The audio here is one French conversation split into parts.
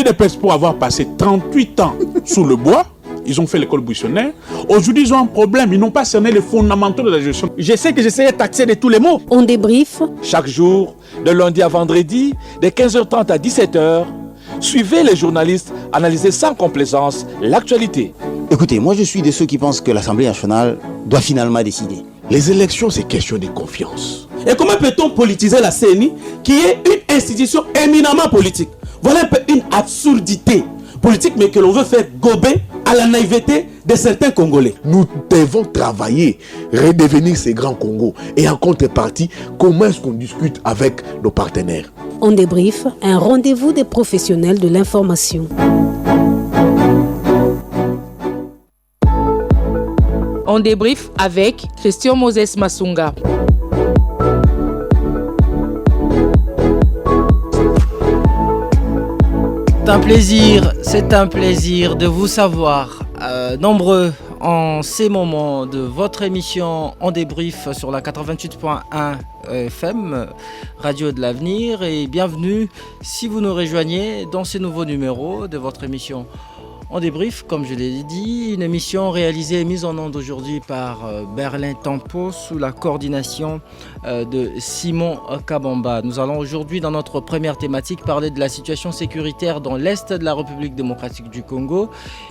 l'UDPS, pour avoir passé 38 ans sous le bois, ils ont fait l'école buissonnaire. Aujourd'hui, ils ont un problème. Ils n'ont pas cerné les fondamentaux de la gestion. Je sais que j'essayais de taxer de tous les mots. On débrief. Chaque jour, de lundi à vendredi, de 15h30 à 17h, suivez les journalistes analyser sans complaisance l'actualité. Écoutez, moi je suis de ceux qui pensent que l'Assemblée nationale doit finalement décider. Les élections, c'est question de confiance. Et comment peut-on politiser la CENI, qui est une institution éminemment politique? Voilà un peu une absurdité politique, mais que l'on veut faire gober à la naïveté de certains Congolais. Nous devons travailler, redevenir ces grands Congos. Et en contrepartie, comment est-ce qu'on discute avec nos partenaires? On débrief, un rendez-vous des professionnels de l'information. On débrief avec Christian Moses Masunga. C'est un plaisir de vous savoir nombreux en ces moments de votre émission On débrief sur la 88.1 FM, Radio de l'Avenir, et bienvenue si vous nous rejoignez dans ce nouveau numéro de votre émission On débrief, comme je l'ai dit, une émission réalisée et mise en onde aujourd'hui par Berlin Tempo sous la coordination de Simon Kabamba. Nous allons aujourd'hui, dans notre première thématique, parler de la situation sécuritaire dans l'Est de la République démocratique du Congo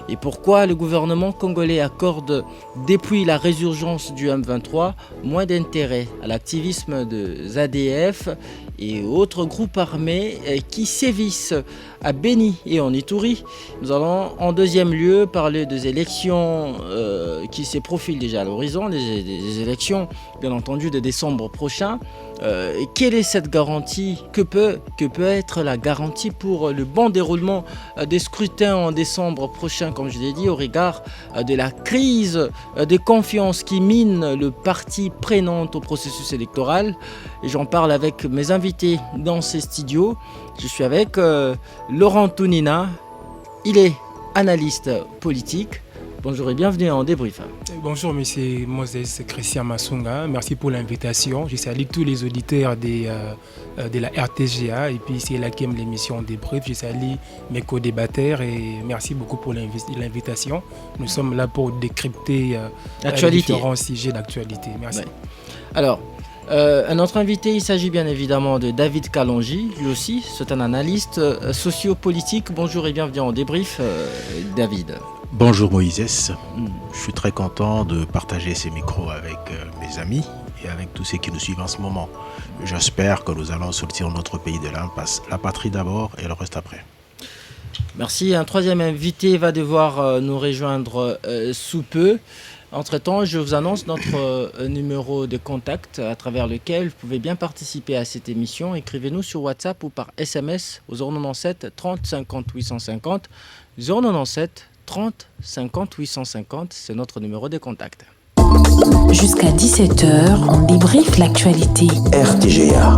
et pourquoi le gouvernement congolais accorde, depuis la résurgence du M23, moins d'intérêt à l'activisme de ZADF et autres groupes armés qui sévissent à Beni et en Ituri. Nous allons en deuxième lieu parler des élections qui se profilent déjà à l'horizon, des élections bien entendu de décembre prochain. Quelle est cette garantie? Que peut être la garantie pour le bon déroulement des scrutins en décembre prochain, comme je l'ai dit, au regard de la crise de confiance qui mine le parti prenant au processus électoral? Et j'en parle avec mes invités dans ces studios. Je suis avec Laurent Tounina, il est analyste politique. Bonjour et bienvenue en débrief. Bonjour monsieur Moses Christian Masunga, merci pour l'invitation. Je salue tous les auditeurs de la RTGA et puis c'est là qui aime l'émission débrief. Je salue mes co-débatteurs et merci beaucoup pour l'invitation. Nous sommes là pour décrypter les différents sujets d'actualité. Merci. Ouais. Alors, un autre invité, il s'agit bien évidemment de David Kalonji, lui aussi, c'est un analyste sociopolitique. Bonjour et bienvenue en débrief, David. Bonjour Moïse, je suis très content de partager ces micros avec mes amis et avec tous ceux qui nous suivent en ce moment. J'espère que nous allons sortir notre pays de l'impasse, la patrie d'abord et le reste après. Merci, un troisième invité va devoir nous rejoindre sous peu. Entre-temps, je vous annonce notre numéro de contact à travers lequel vous pouvez bien participer à cette émission. Écrivez-nous sur WhatsApp ou par SMS au 097 30 50 850. 097 30 50 850, c'est notre numéro de contact. Jusqu'à 17h, on débriefe l'actualité. RTGA.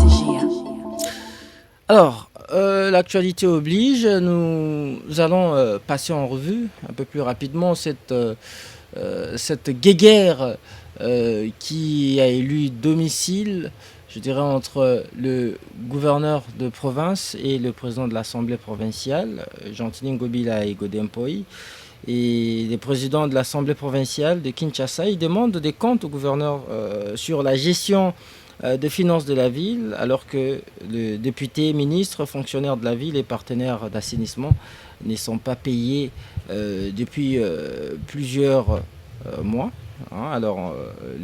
Alors, l'actualité oblige, nous allons passer en revue un peu plus rapidement cette guéguerre qui a élu domicile, je dirais, entre le gouverneur de province et le président de l'Assemblée provinciale, Jean-Tini Ngobila et Godin Poi. Et les présidents de l'Assemblée provinciale de Kinshasa, ils demandent des comptes au gouverneur sur la gestion des finances de la ville, alors que le député, ministre, fonctionnaire de la ville et partenaires d'assainissement ne sont pas payés depuis plusieurs mois. Alors,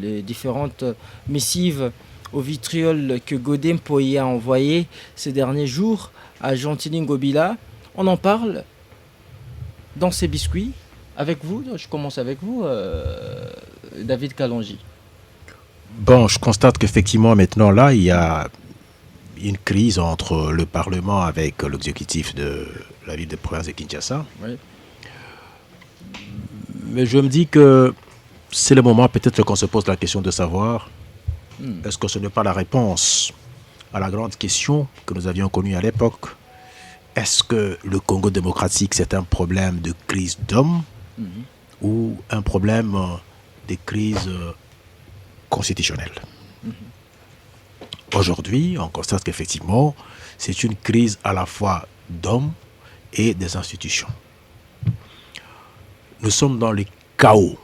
les différentes missives au vitriol que Godin Poi a envoyées ces derniers jours à Jean-Tini Ngobila, on en parle dans ces biscuits avec vous. Je commence avec vous, David Kalonji. Bon, je constate qu'effectivement maintenant là, il y a une crise entre le Parlement avec l'exécutif de la ville de province de Kinshasa. Oui. Mais je me dis que c'est le moment peut-être qu'on se pose la question de savoir est-ce que ce n'est pas la réponse à la grande question que nous avions connue à l'époque. Est-ce que le Congo démocratique, c'est un problème de crise d'hommes ou un problème de crise constitutionnelle? Aujourd'hui, on constate qu'effectivement, c'est une crise à la fois d'hommes et des institutions. Nous sommes dans le chaos.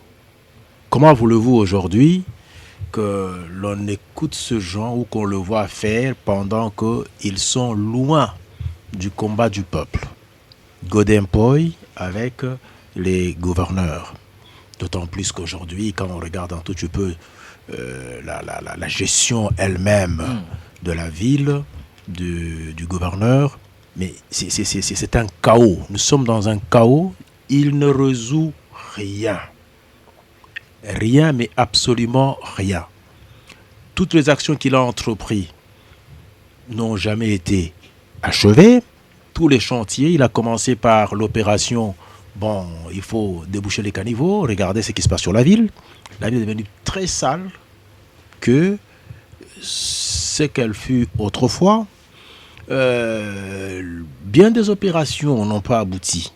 Comment voulez-vous aujourd'hui que l'on écoute ce genre ou qu'on le voit faire pendant qu'ils sont loin du combat du peuple? Godin Poy avec les gouverneurs. D'autant plus qu'aujourd'hui, quand on regarde un tout petit peu la gestion elle-même de la ville, du gouverneur, mais c'est un chaos. Nous sommes dans un chaos. Il ne résout rien. Rien, mais absolument rien. Toutes les actions qu'il a entreprises n'ont jamais été achevées. Tous les chantiers, il a commencé par l'opération, bon, il faut déboucher les caniveaux, regardez ce qui se passe sur la ville. La ville est devenue très sale que ce qu'elle fut autrefois. Bien des opérations n'ont pas abouti.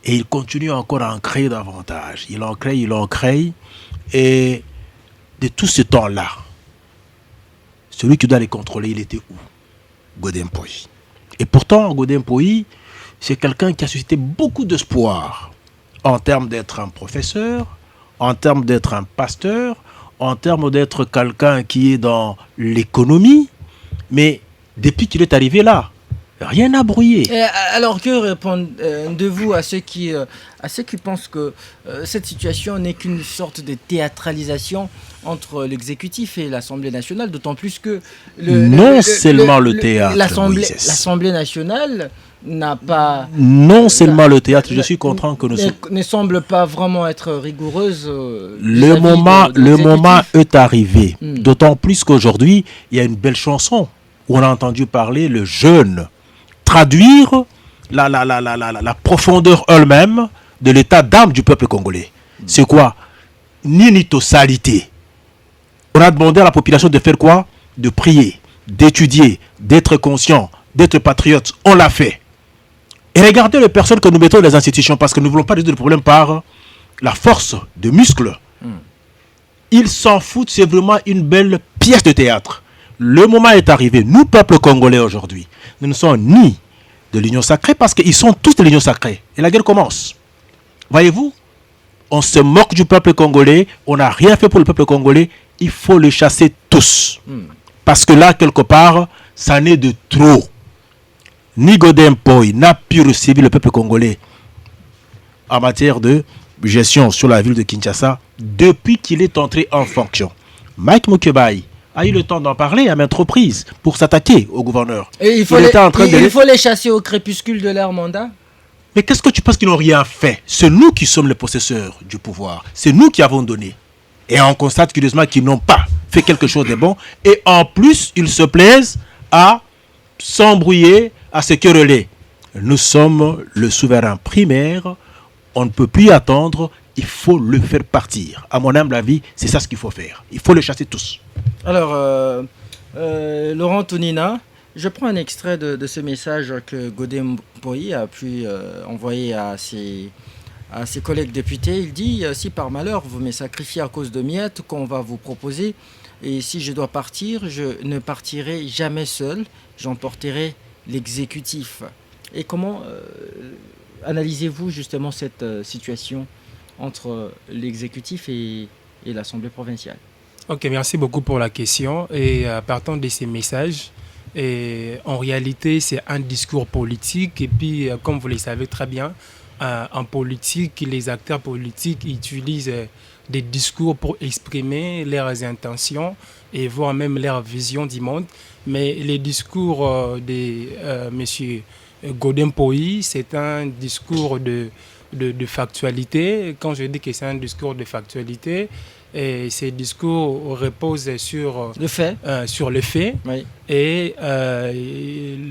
Et il continue encore à en créer davantage. Il en crée. Et de tout ce temps-là, celui qui doit les contrôler, il était où? Godin Poy. Et pourtant, Godin Poy, c'est quelqu'un qui a suscité beaucoup d'espoir en termes d'être un professeur, en termes d'être un pasteur, en termes d'être quelqu'un qui est dans l'économie. Mais depuis qu'il est arrivé là, rien n'a brouillé. Alors que répondez-vous à ceux qui pensent que cette situation n'est qu'une sorte de théâtralisation entre l'exécutif et l'Assemblée nationale, d'autant plus que l'Assemblée nationale n'a pas... Non seulement le théâtre, je suis content que nous... Ne semble pas vraiment être rigoureuse. Le moment est arrivé, d'autant plus qu'aujourd'hui, il y a une belle chanson où on a entendu parler le jeune traduire la profondeur elle-même de l'état d'âme du peuple congolais. C'est quoi? Ninitosalité. On a demandé à la population de faire quoi? De prier, d'étudier, d'être conscient, d'être patriote. On l'a fait. Et regardez les personnes que nous mettons dans les institutions, parce que nous ne voulons pas résoudre le problème par la force de muscles. Ils s'en foutent, c'est vraiment une belle pièce de théâtre. Le moment est arrivé. Nous, peuple congolais aujourd'hui, nous ne sommes ni de l'Union sacrée parce qu'ils sont tous de l'Union sacrée. Et la guerre commence. Voyez-vous, on se moque du peuple congolais, on n'a rien fait pour le peuple congolais, il faut le chasser tous. Parce que là, quelque part, ça n'est de trop. Ni Godin Poy n'a pu recevoir le peuple congolais en matière de gestion sur la ville de Kinshasa depuis qu'il est entré en fonction. Mike Mukebai a eu le temps d'en parler à maintes reprises pour s'attaquer au gouverneur. Et il faut les chasser au crépuscule de leur mandat. Mais qu'est-ce que tu penses qu'ils n'ont rien fait? C'est nous qui sommes les possesseurs du pouvoir. C'est nous qui avons donné. Et on constate curieusement qu'ils n'ont pas fait quelque chose de bon. Et en plus, ils se plaisent à s'embrouiller, à se quereller. Nous sommes le souverain primaire. On ne peut plus attendre. Il faut le faire partir. À mon humble avis, c'est ça ce qu'il faut faire. Il faut les chasser tous. Alors, Laurent Tonina, je prends un extrait de ce message que Godin Poy a pu envoyer à ses collègues députés. Il dit « Si par malheur vous me sacrifiez à cause de miettes qu'on va vous proposer, et si je dois partir, je ne partirai jamais seul, j'emporterai l'exécutif. » Et comment analysez-vous justement cette situation entre l'exécutif et l'Assemblée provinciale? Ok, merci beaucoup pour la question. Et partant de ces messages, en réalité, c'est un discours politique. Et puis, comme vous le savez très bien, en politique, les acteurs politiques utilisent des discours pour exprimer leurs intentions et voire même leur vision du monde. Mais les discours de M. Godin Poy, c'est un discours de factualité. Quand je dis que c'est un discours de factualité, et ces discours reposent sur le fait. Oui. Et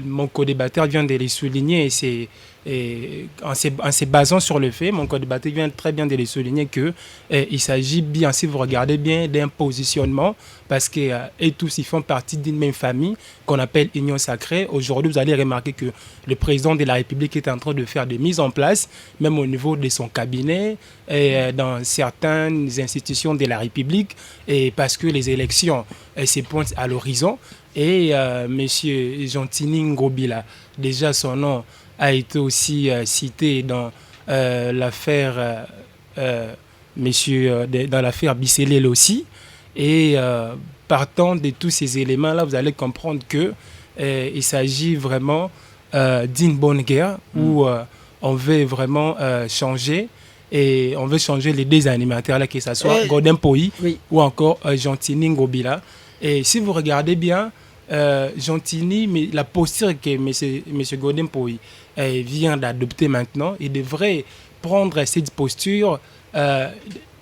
mon co-débatteur vient de les souligner. Et en se basant sur le fait, mon co-débatteur vient très bien de les souligner qu'il s'agit bien, si vous regardez bien, d'un positionnement, parce que et tous ils font partie d'une même famille qu'on appelle Union Sacrée. Aujourd'hui, vous allez remarquer que le président de la République est en train de faire des mises en place, même au niveau de son cabinet, et dans certaines institutions de la République, et parce que les élections se pointent à l'horizon. Et M. Gentini Ngobila, déjà son nom a été aussi cité dans l'affaire dans l'affaire Bisselel aussi. Et partant de tous ces éléments-là, vous allez comprendre que il s'agit vraiment d'une bonne guerre où on veut vraiment changer. Et on veut changer les deux animateurs, là, que ce soit Godin Poi ou encore Gentini Ngobila. Et si vous regardez bien, Gentini, mais la posture que M. Godin Poi vient d'adopter maintenant, il devrait prendre cette posture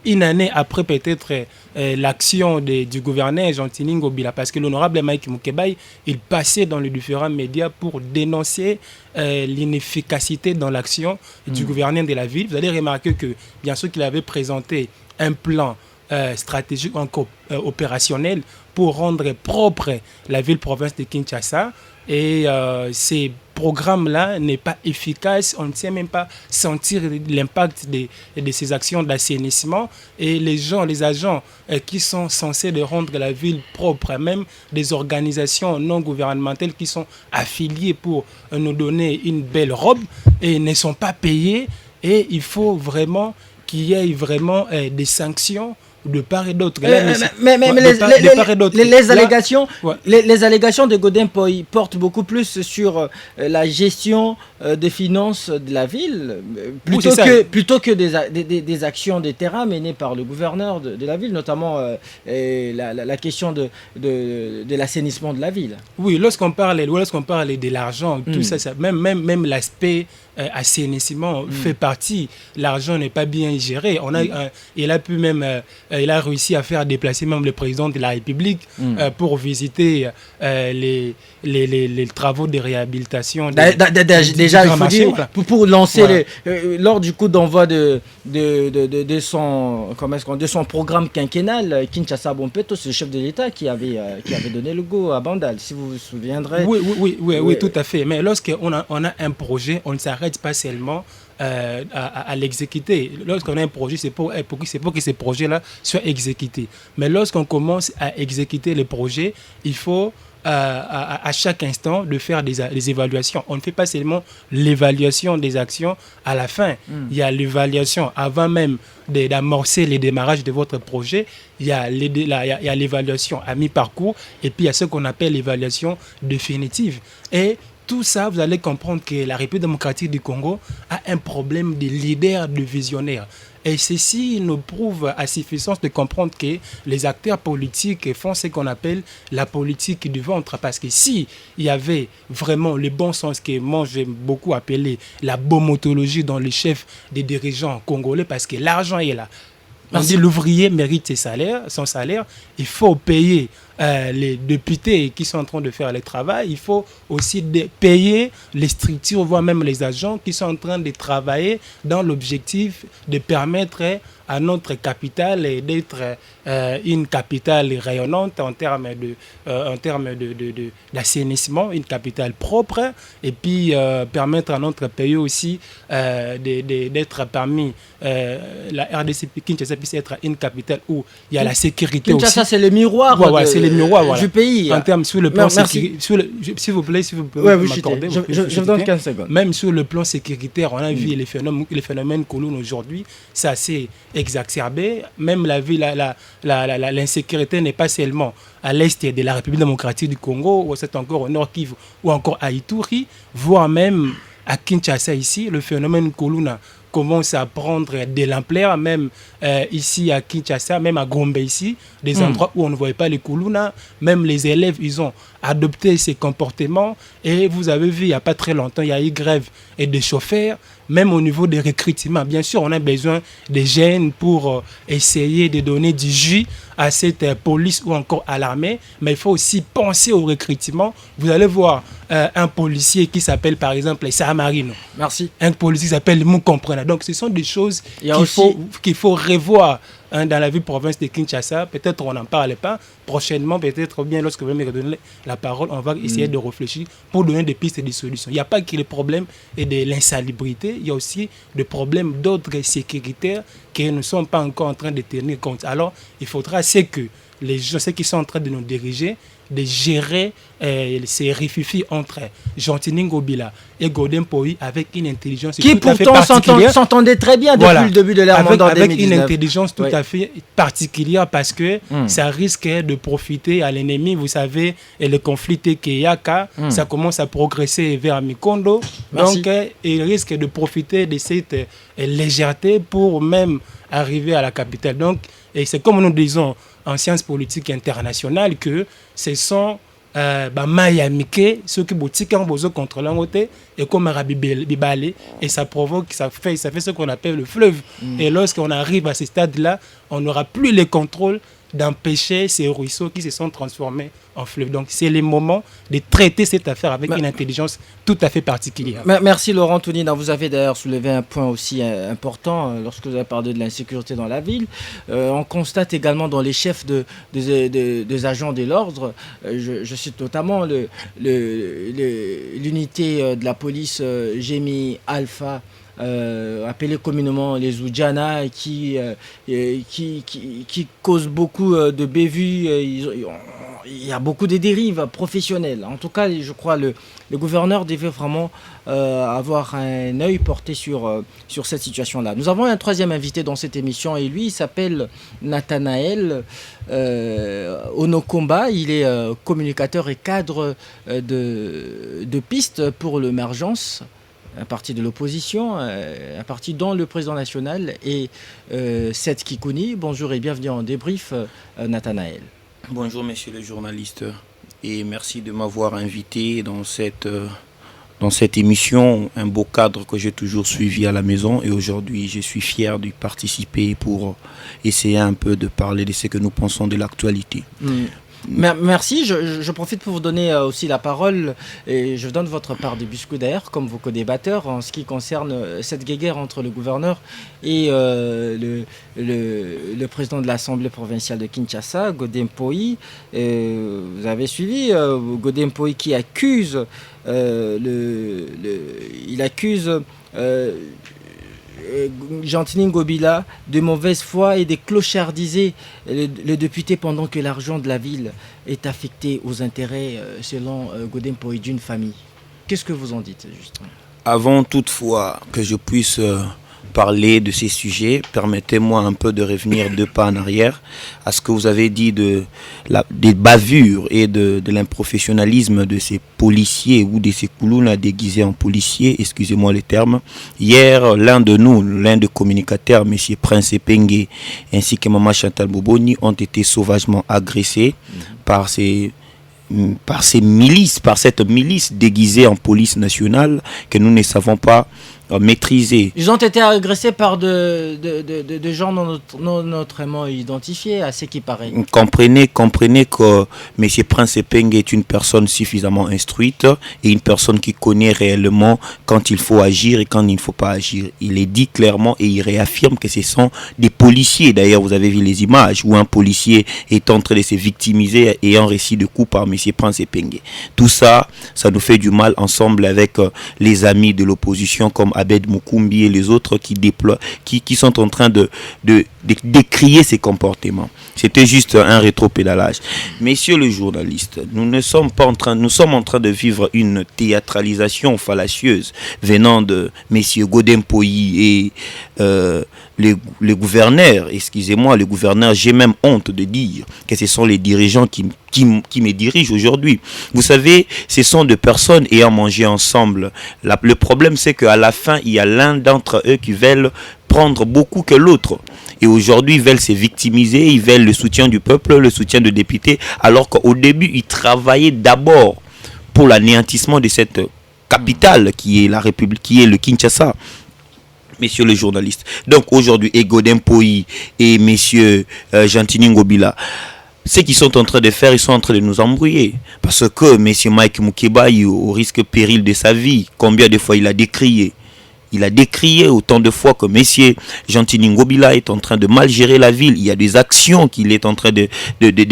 une année après peut-être l'action du gouverneur Gentini Ngobila, parce que l'honorable Mike Moukebaï, il passait dans les différents médias pour dénoncer l'inefficacité dans l'action du gouverneur de la ville. Vous allez remarquer que bien sûr qu'il avait présenté un plan stratégique encore opérationnel pour rendre propre la ville-province de Kinshasa. Et ces programmes-là n'est pas efficace, on ne sait même pas sentir l'impact de ces actions d'assainissement. Et les agents qui sont censés de rendre la ville propre, même des organisations non gouvernementales qui sont affiliées pour nous donner une belle robe, et ne sont pas payés. Et il faut vraiment qu'il y ait vraiment des sanctions de part et d'autre. Les allégations de Godin Poi portent beaucoup plus sur la gestion des finances de la ville, plutôt que des actions de terrain menées par le gouverneur de la ville, notamment la question de l'assainissement de la ville. Oui, lorsqu'on parle de l'argent, tout ça, même l'aspect assainissement fait partie. L'argent n'est pas bien géré. Il a réussi à faire déplacer même le président de la République pour visiter les travaux de réhabilitation. Déjà, il faut dire, pour lancer lors du coup d'envoi de son programme quinquennal, Kinshasa Bompeto, c'est le chef de l'État qui avait donné le go à Bandal, si vous vous souviendrez. Oui, tout à fait. Mais lorsqu'on a un projet, on ne s'arrête pas seulement à l'exécuter. Lorsqu'on a un projet, c'est pour que ces projets-là soient exécutés. Mais lorsqu'on commence à exécuter les projets, il faut à chaque instant de faire des évaluations. On ne fait pas seulement l'évaluation des actions à la fin. Il y a l'évaluation avant même d'amorcer les démarrages de votre projet. Il y a l'évaluation à mi-parcours et puis il y a ce qu'on appelle l'évaluation définitive. Et tout ça, vous allez comprendre que la République démocratique du Congo a un problème de leader, de visionnaire. Et ceci nous prouve à suffisance de comprendre que les acteurs politiques font ce qu'on appelle la politique du ventre. Parce que si il y avait vraiment le bon sens que moi j'aime beaucoup appeler la bomotologie dans les chefs des dirigeants congolais, parce que l'argent est là. On dit l'ouvrier mérite son salaire, il faut payer les députés qui sont en train de faire le travail, il faut aussi payer les structures, voire même les agents qui sont en train de travailler dans l'objectif de permettre à notre capitale d'être une capitale rayonnante en termes d'assainissement, une capitale propre, et puis permettre à notre pays aussi d'être parmi la RDC Kinshasa puisse être une capitale où il y a la sécurité Kinshasa, aussi. Ça c'est le miroir, c'est le miroir du pays. En termes sur le plan sécuritaire, s'il vous plaît, m'accorder. Je vous donne 15 secondes. Même sur le plan sécuritaire, on a vu les phénomènes Kouloune aujourd'hui, c'est assez exacerbé. Même l'insécurité n'est pas seulement à l'est de la République démocratique du Congo, ou c'est encore au nord Kivu, ou encore à Ituri, voire même à Kinshasa ici, le phénomène Koulouna commence à prendre de l'ampleur, même ici à Kinshasa, même à Gombe ici, des endroits où on ne voyait pas les Koulouna, même les élèves, ils ont adopté ces comportements. Et vous avez vu, il n'y a pas très longtemps, il y a eu grève et des chauffeurs, même au niveau des recrutements. Bien sûr, on a besoin des jeunes pour essayer de donner du jus à cette police ou encore à l'armée, mais il faut aussi penser au recrutement. Vous allez voir un policier qui s'appelle par exemple Samarino. Merci. Un policier qui s'appelle Moukomprena. Donc ce sont des choses qu'il faut revoir dans la ville-province de Kinshasa. Peut-être on n'en parle pas. Prochainement, peut-être bien lorsque vous me redonnez la parole, on va essayer de réfléchir pour donner des pistes et des solutions. Il n'y a pas que les problèmes et de l'insalubrité, il y a aussi des problèmes d'ordre sécuritaire qui ne sont pas encore en train de tenir compte. Alors, il faudra que les gens, ceux qui sont en train de nous diriger, de gérer ces réfugiés entre Jean-Tini Ngobila et Godem Poyi avec une intelligence qui tout à fait pourtant particulière. s'entendait très bien depuis le début de leur mandat en 2019. Avec une intelligence tout à fait particulière parce que ça risque de profiter à l'ennemi. Vous savez, et le conflit Tekeyaka, ça commence à progresser vers Mikondo. Merci. Donc, il risque de profiter de cette légèreté pour même arriver à la capitale. Donc, et c'est comme nous disons en sciences politiques internationales que ce sont Mayamike, ceux qui boutiquent en bozo contre l'angoté et comme Arabi Bibale, et ça provoque, ça fait ce qu'on appelle le fleuve. Et lorsqu'on arrive à ce stade-là, on n'aura plus le contrôle d'empêcher ces ruisseaux qui se sont transformés en fleuve. Donc c'est le moment de traiter cette affaire avec une intelligence tout à fait particulière. Merci Laurent Tounina. Vous avez d'ailleurs soulevé un point aussi important lorsque vous avez parlé de l'insécurité dans la ville. On constate également dans les chefs des agents de l'ordre, je cite notamment l'unité de la police Gémi Alpha, appelés communément les Oudjana, qui causent beaucoup de bévues. Il y a beaucoup de dérives professionnelles. En tout cas, je crois le gouverneur devait vraiment avoir un œil porté sur cette situation-là. Nous avons un troisième invité dans cette émission et lui, il s'appelle Nathanaël Onokomba. Il est communicateur et cadre de pistes pour l'émergence, un parti de l'opposition, un parti dont le président national est Seth Kikouni. Bonjour et bienvenue en débrief, Nathanaël. Bonjour messieurs les journalistes et merci de m'avoir invité dans cette émission, un beau cadre que j'ai toujours suivi à la maison et aujourd'hui je suis fier d'y participer pour essayer un peu de parler de ce que nous pensons de l'actualité. Merci, je profite pour vous donner aussi la parole et je donne votre part de biscuit d'air comme vos co-débatteurs en ce qui concerne cette guéguerre entre le gouverneur et le président de l'Assemblée provinciale de Kinshasa, Godem Poyi. Vous avez suivi Godem Poyi qui accuse Jean-Tini Ngobila de mauvaise foi et de clochardiser le député pendant que l'argent de la ville est affecté aux intérêts, selon Godem Poyi, d'une famille. Qu'est-ce que vous en dites, justement ? Avant toutefois que je puisse parler de ces sujets, permettez-moi un peu de revenir 2 pas en arrière à ce que vous avez dit des bavures et de l'improfessionnalisme de ces policiers ou de ces koulouna déguisés en policiers, excusez-moi le terme. Hier, l'un des communicateurs, M. Prince Epengue, ainsi que Maman Chantal Boboni, ont été sauvagement agressés par cette milice déguisée en police nationale que nous ne savons pas maîtriser. Ils ont été agressés par de gens non notamment identifiés, à ce qui paraît. Comprenez que M. Prince Epengue est une personne suffisamment instruite et une personne qui connaît réellement quand il faut agir et quand il ne faut pas agir. Il est dit clairement et il réaffirme que ce sont des policiers. D'ailleurs, vous avez vu les images où un policier est en train de se victimiser et un récit de coup par M. Prince Epengue. Tout ça, ça nous fait du mal ensemble avec les amis de l'opposition comme Abed Mukumbi et les autres qui sont en train de décrier ces comportements. C'était juste un rétropédalage. Messieurs les journalistes, nous sommes en train de vivre une théâtralisation fallacieuse venant de messieurs Godem Poyi et les gouverneurs, excusez-moi, les gouverneurs, j'ai même honte de dire que ce sont les dirigeants qui me dirigent aujourd'hui. Vous savez, ce sont des personnes ayant mangé ensemble. Le problème, c'est qu'à la fin, il y a l'un d'entre eux qui veulent prendre beaucoup que l'autre. Et aujourd'hui, ils veulent se victimiser, ils veulent le soutien du peuple, le soutien de députés, alors qu'au début, ils travaillaient d'abord pour l'anéantissement de cette capitale qui est la République, qui est le Kinshasa. Messieurs les journalistes. Donc aujourd'hui, Godem Poyi et messieurs Jean-Tini Ngobila, ce qu'ils sont en train de faire, ils sont en train de nous embrouiller. Parce que monsieur Mike Mukeba, au risque péril de sa vie, combien de fois il a décrié? Il a décrié autant de fois que monsieur Jean-Tini Ngobila est en train de mal gérer la ville. Il y a des actions qu'il est en train de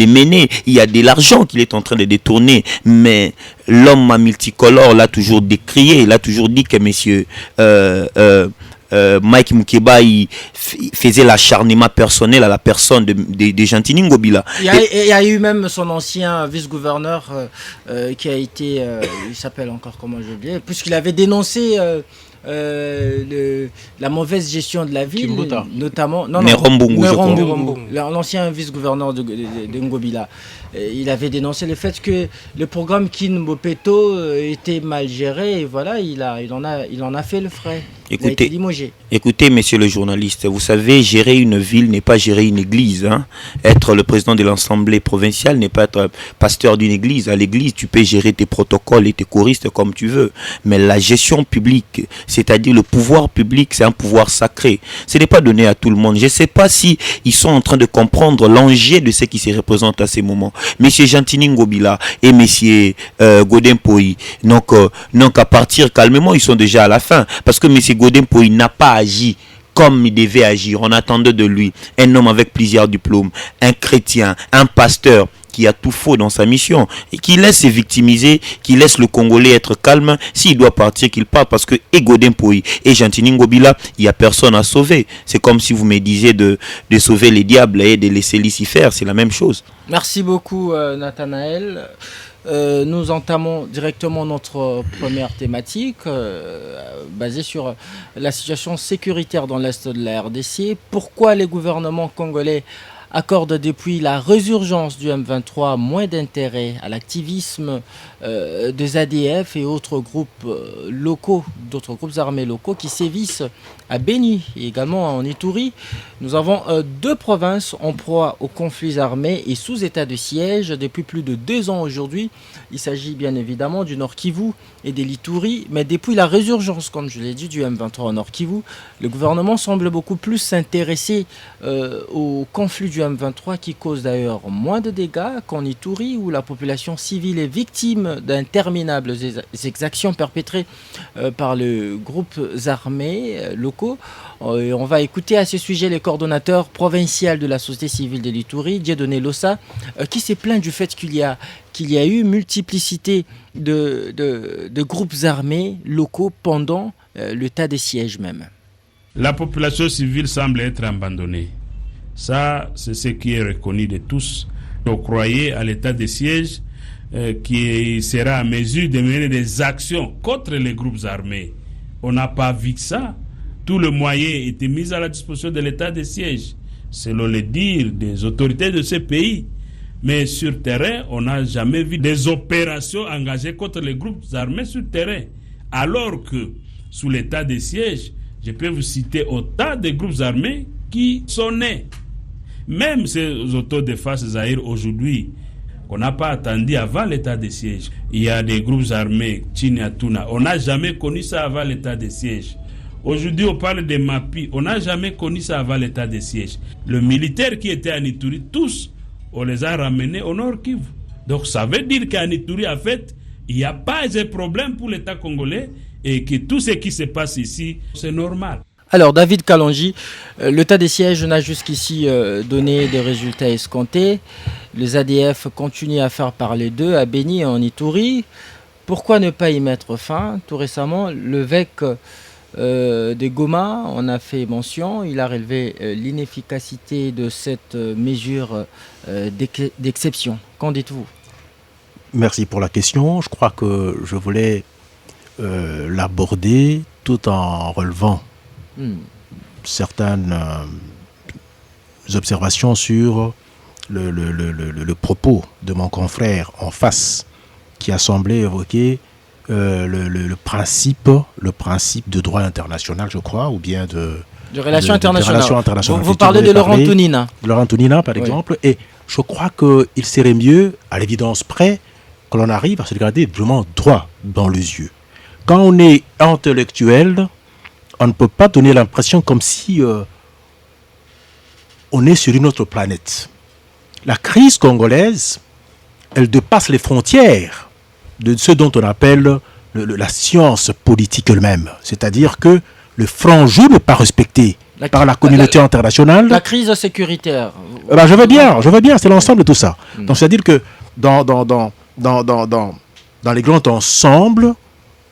mener. Il y a de l'argent qu'il est en train de détourner. Mais l'homme multicolore l'a toujours décrié. Il a toujours dit que monsieur Mike Mukeba il faisait l'acharnement personnel à la personne de Gentini Ngobila. Il y a eu même son ancien vice-gouverneur qui a été, il s'appelle encore, comment j'ai oublié, puisqu'il avait dénoncé la mauvaise gestion de la ville, notamment l'ancien vice-gouverneur de Ngobila. Il avait dénoncé le fait que le programme Kin Mopeto était mal géré et voilà, il en a fait le frais. Il a été limogé. Écoutez, monsieur le journaliste, vous savez, gérer une ville n'est pas gérer une église. Hein. Être le président de l'Assemblée provinciale n'est pas être pasteur d'une église. À l'église, tu peux gérer tes protocoles et tes choristes comme tu veux. Mais la gestion publique, c'est-à-dire le pouvoir public, c'est un pouvoir sacré. Ce n'est pas donné à tout le monde. Je ne sais pas si ils sont en train de comprendre l'enjeu de ce qui se représente à ces moments. Monsieur Gentini Ngobila et monsieur Godin Poyi, donc à partir calmement, ils sont déjà à la fin. Parce que monsieur Godin Poyi n'a pas agi comme il devait agir. On attendait de lui un homme avec plusieurs diplômes, un chrétien, un pasteur qui a tout faux dans sa mission et qui laisse se victimiser, qui laisse le Congolais être calme. S'il doit partir, qu'il parte, parce que Godin Poyi et Gentini Ngobila, il n'y a personne à sauver. C'est comme si vous me disiez de sauver les diables et de laisser Lucifer, c'est la même chose. Merci beaucoup Nathanaël. Nous entamons directement notre première thématique basée sur la situation sécuritaire dans l'Est de la RDC. Pourquoi les gouvernements congolais accordent depuis la résurgence du M23 moins d'intérêt à l'activisme des ADF et autres groupes locaux, d'autres groupes armés locaux qui sévissent à Béni et également en Ituri. Nous avons deux provinces en proie aux conflits armés et sous état de siège depuis plus de 2 ans aujourd'hui. Il s'agit bien évidemment du Nord Kivu et de l'Ituri, mais depuis la résurgence, comme je l'ai dit, du M23 au Nord Kivu, le gouvernement semble beaucoup plus s'intéresser au conflit du M23 qui cause d'ailleurs moins de dégâts qu'en Ituri où la population civile est victime d'interminables exactions perpétrées par les groupes armés locaux. On va écouter à ce sujet le coordonnateur provincial de la société civile de l'Ituri, Dieudonné Lossa, qui s'est plaint du fait qu'il y a eu multiplicité de groupes armés locaux pendant l'état de siège même. La population civile semble être abandonnée. Ça, c'est ce qui est reconnu de tous. On croyait à l'état de siège qui sera à mesure de mener des actions contre les groupes armés. On n'a pas vu que ça. Tout le moyen était mis à la disposition de l'état de siège, selon les dires des autorités de ce pays. Mais sur terrain, on n'a jamais vu des opérations engagées contre les groupes armés sur terrain. Alors que, sous l'état de siège, je peux vous citer autant de groupes armés qui sont nés. Même ces autodéfenses Zaïre aujourd'hui, qu'on n'a pas attendu avant l'état de siège. Il y a des groupes armés, Tchiniatuna. On n'a jamais connu ça avant l'état de siège. Aujourd'hui, on parle de Mapi. On n'a jamais connu ça avant l'état de siège. Le militaire qui était à Ituri, tous, on les a ramenés au Nord Kivu. Donc ça veut dire qu'à Ituri, en fait, il n'y a pas de problème pour l'État congolais et que tout ce qui se passe ici, c'est normal. Alors David Kalonji, l'état des sièges n'a jusqu'ici donné des résultats escomptés. Les ADF continuent à faire parler d'eux à Béni et en Ituri. Pourquoi ne pas y mettre fin? Tout récemment, l'évêque de Goma en a fait mention. Il a relevé l'inefficacité de cette mesure d'exception. Qu'en dites-vous? Merci pour la question. Je crois que je voulais l'aborder tout en relevant certaines observations sur le propos de mon confrère en face qui a semblé évoquer le principe de droit international, je crois, ou bien de relations internationales. Vous Tu parlez de voulais Laurent parler Tounina. de Laurent Tounina, par exemple. Et je crois qu'il serait mieux, à l'évidence près, que l'on arrive à se regarder vraiment droit dans les yeux. Quand on est intellectuel, on ne peut pas donner l'impression comme si on est sur une autre planète. La crise congolaise, elle dépasse les frontières de ce dont on appelle la science politique elle-même. C'est-à-dire que le franc jeu n'est pas respecté par la communauté internationale. La crise sécuritaire. Je veux bien, c'est l'ensemble de tout ça. Donc c'est-à-dire que dans les grands ensembles,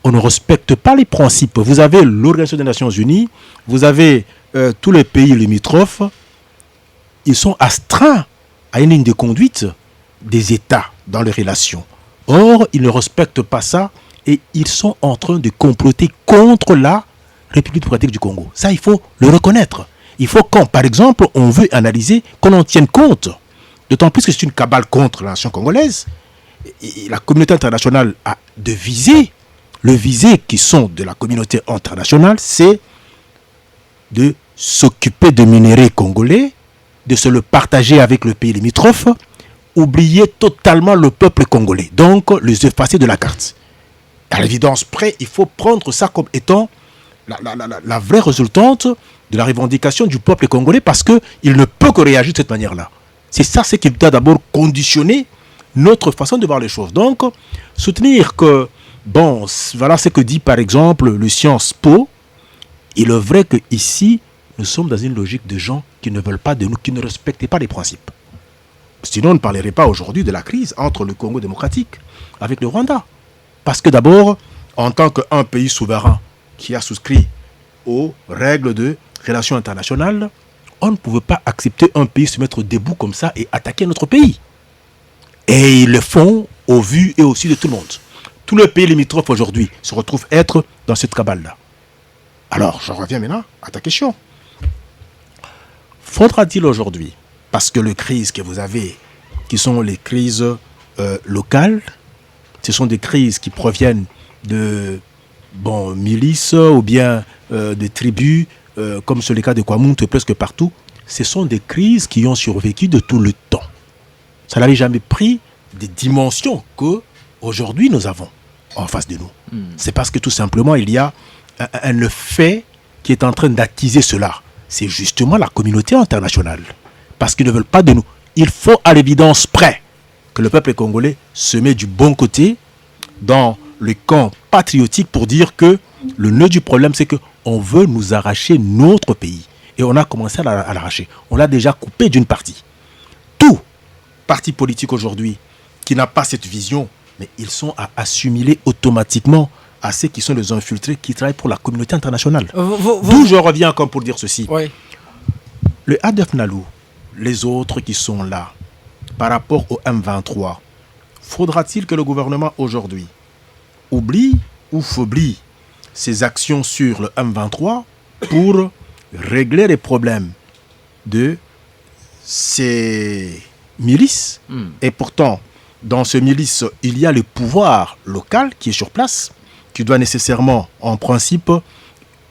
on ne respecte pas les principes. Vous avez l'Organisation des Nations Unies, vous avez tous les pays limitrophes, ils sont astreints à une ligne de conduite des États dans les relations. Or, ils ne respectent pas ça et ils sont en train de comploter contre la République démocratique du Congo. Ça, il faut le reconnaître. Il faut quand, par exemple, on veut analyser, qu'on en tienne compte. D'autant plus que c'est une cabale contre la nation congolaise. Et la communauté internationale a de viser. Le visé qui sont de la communauté internationale, c'est de s'occuper de minéraux congolais, de se le partager avec le pays limitrophe, oublier totalement le peuple congolais. Donc, les effacer de la carte. À l'évidence près, il faut prendre ça comme étant la vraie résultante de la revendication du peuple congolais parce qu'il ne peut que réagir de cette manière-là. C'est ça ce qui doit d'abord conditionner notre façon de voir les choses. Donc, soutenir que, bon, voilà ce que dit par exemple le Sciences Po, il est vrai qu'ici, nous sommes dans une logique de gens qui ne veulent pas de nous, qui ne respectent pas les principes. Sinon, on ne parlerait pas aujourd'hui de la crise entre le Congo démocratique avec le Rwanda. Parce que d'abord, en tant qu'un pays souverain qui a souscrit aux règles de relations internationales, on ne pouvait pas accepter un pays se mettre debout comme ça et attaquer notre pays. Et ils le font au vu et au su de tout le monde. Tous les pays limitrophes aujourd'hui se retrouvent être dans cette cabale-là. Alors, je reviens maintenant à ta question. Faudra-t-il aujourd'hui, parce que les crises que vous avez, qui sont les crises locales, ce sont des crises qui proviennent de milices ou bien de tribus, comme c'est le cas de Kwamount et presque partout, ce sont des crises qui ont survécu de tout le temps. Ça n'avait jamais pris des dimensions qu'aujourd'hui nous avons en face de nous. C'est parce que tout simplement il y a un fait qui est en train d'attiser cela. C'est justement la communauté internationale. Parce qu'ils ne veulent pas de nous. Il faut à l'évidence près que le peuple congolais se met du bon côté dans le camp patriotique pour dire que le nœud du problème, c'est qu'on veut nous arracher notre pays. Et on a commencé à l'arracher. On l'a déjà coupé d'une partie. Tout parti politique aujourd'hui qui n'a pas cette vision, mais ils sont à assimiler automatiquement à ceux qui sont les infiltrés qui travaillent pour la communauté internationale. D'où je reviens comme pour dire ceci. Oui. Le ADF Nalou, les autres qui sont là, par rapport au M23, faudra-t-il que le gouvernement aujourd'hui oublie ou faiblit ses actions sur le M23 pour régler les problèmes de ces milices? Et pourtant, dans ce milice, il y a le pouvoir local qui est sur place, qui doit nécessairement, en principe,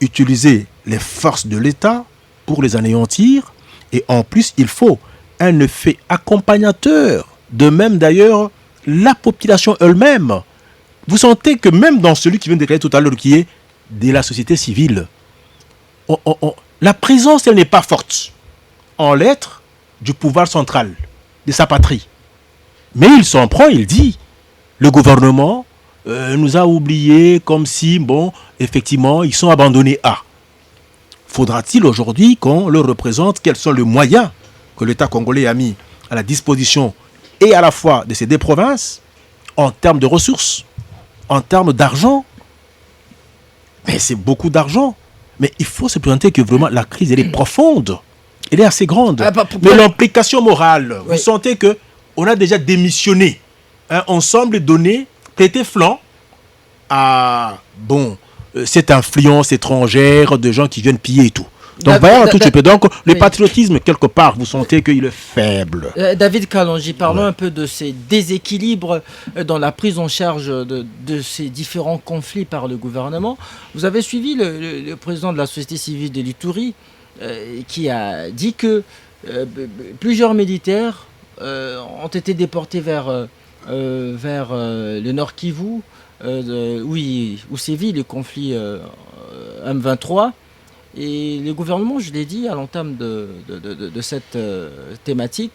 utiliser les forces de l'État pour les anéantir. Et en plus, il faut un effet accompagnateur. De même, d'ailleurs, la population elle-même. Vous sentez que même dans celui qui vient de déclarer tout à l'heure, qui est de la société civile, la présence, elle n'est pas forte en lettres du pouvoir central, de sa patrie. Mais il s'en prend, il dit, le gouvernement nous a oubliés comme si, effectivement, ils sont abandonnés à. Faudra-t-il aujourd'hui qu'on leur représente quels sont les moyens que l'État congolais a mis à la disposition et à la fois de ces deux provinces, en termes de ressources, en termes d'argent? Mais c'est beaucoup d'argent. Mais il faut se présenter que vraiment la crise, elle est profonde. Elle est assez grande. Mais l'implication morale, vous sentez qu'on a déjà démissionné. On semble donner, prêter flanc à cette influence étrangère de gens qui viennent piller et tout. Donc, voyons tout petit peu. Donc, le patriotisme, quelque part, vous sentez qu'il est faible. David Kalonji, parlons un peu de ces déséquilibres dans la prise en charge de ces différents conflits par le gouvernement. Vous avez suivi le président de la société civile de l'Ituri qui a dit que plusieurs militaires ont été déportés vers le Nord Kivu, où sévit le conflit M23. Et le gouvernement, je l'ai dit à l'entame de cette thématique,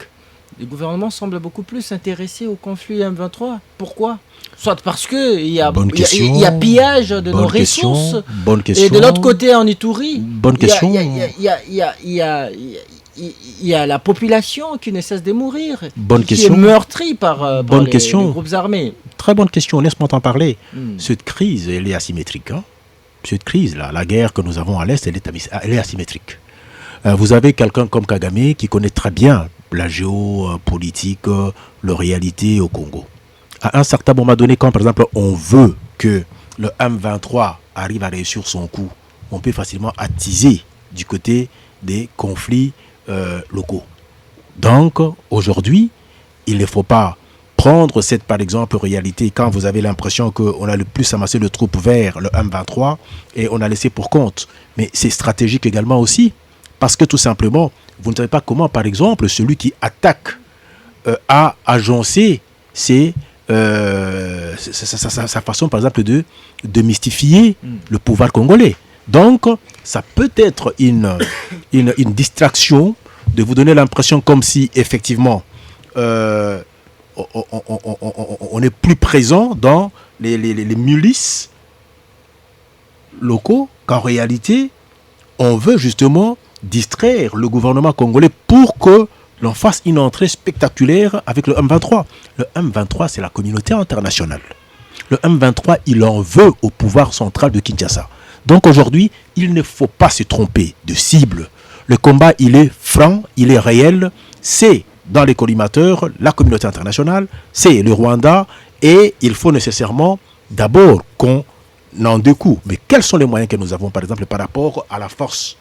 le gouvernement semble beaucoup plus intéressé au conflit M23. Pourquoi? Soit parce qu'il y a pillage de nos ressources, et de l'autre côté en Ituri, il y a la population qui ne cesse de mourir, qui est meurtrie par les groupes armés. très bonne question, laisse-moi t'en parler. Cette crise, elle est asymétrique. Hein. Cette crise-là, la guerre que nous avons à l'Est, elle est asymétrique. Vous avez quelqu'un comme Kagame qui connaît très bien la géopolitique, la réalité au Congo. À un certain moment donné, quand par exemple on veut que le M23 arrive à réussir son coup, on peut facilement attiser du côté des conflits locaux. Donc aujourd'hui, il ne faut pas prendre cette, par exemple, réalité quand vous avez l'impression qu'on a le plus amassé de troupes vers le M23 et on a laissé pour compte. Mais c'est stratégique également aussi, parce que tout simplement, vous ne savez pas comment, par exemple, celui qui attaque a agencé sa façon, par exemple, de mystifier le pouvoir congolais. Donc, ça peut être une distraction de vous donner l'impression comme si, effectivement, on est plus présent dans les milices locaux qu'en réalité, on veut justement distraire le gouvernement congolais pour que l'on fasse une entrée spectaculaire avec le M23. Le M23, c'est la communauté internationale. Le M23, il en veut au pouvoir central de Kinshasa. Donc aujourd'hui, il ne faut pas se tromper de cible. Le combat, il est franc, il est réel. C'est dans les collimateurs, la communauté internationale, c'est le Rwanda, et il faut nécessairement d'abord qu'on en découvre. Mais quels sont les moyens que nous avons, par exemple, par rapport à la force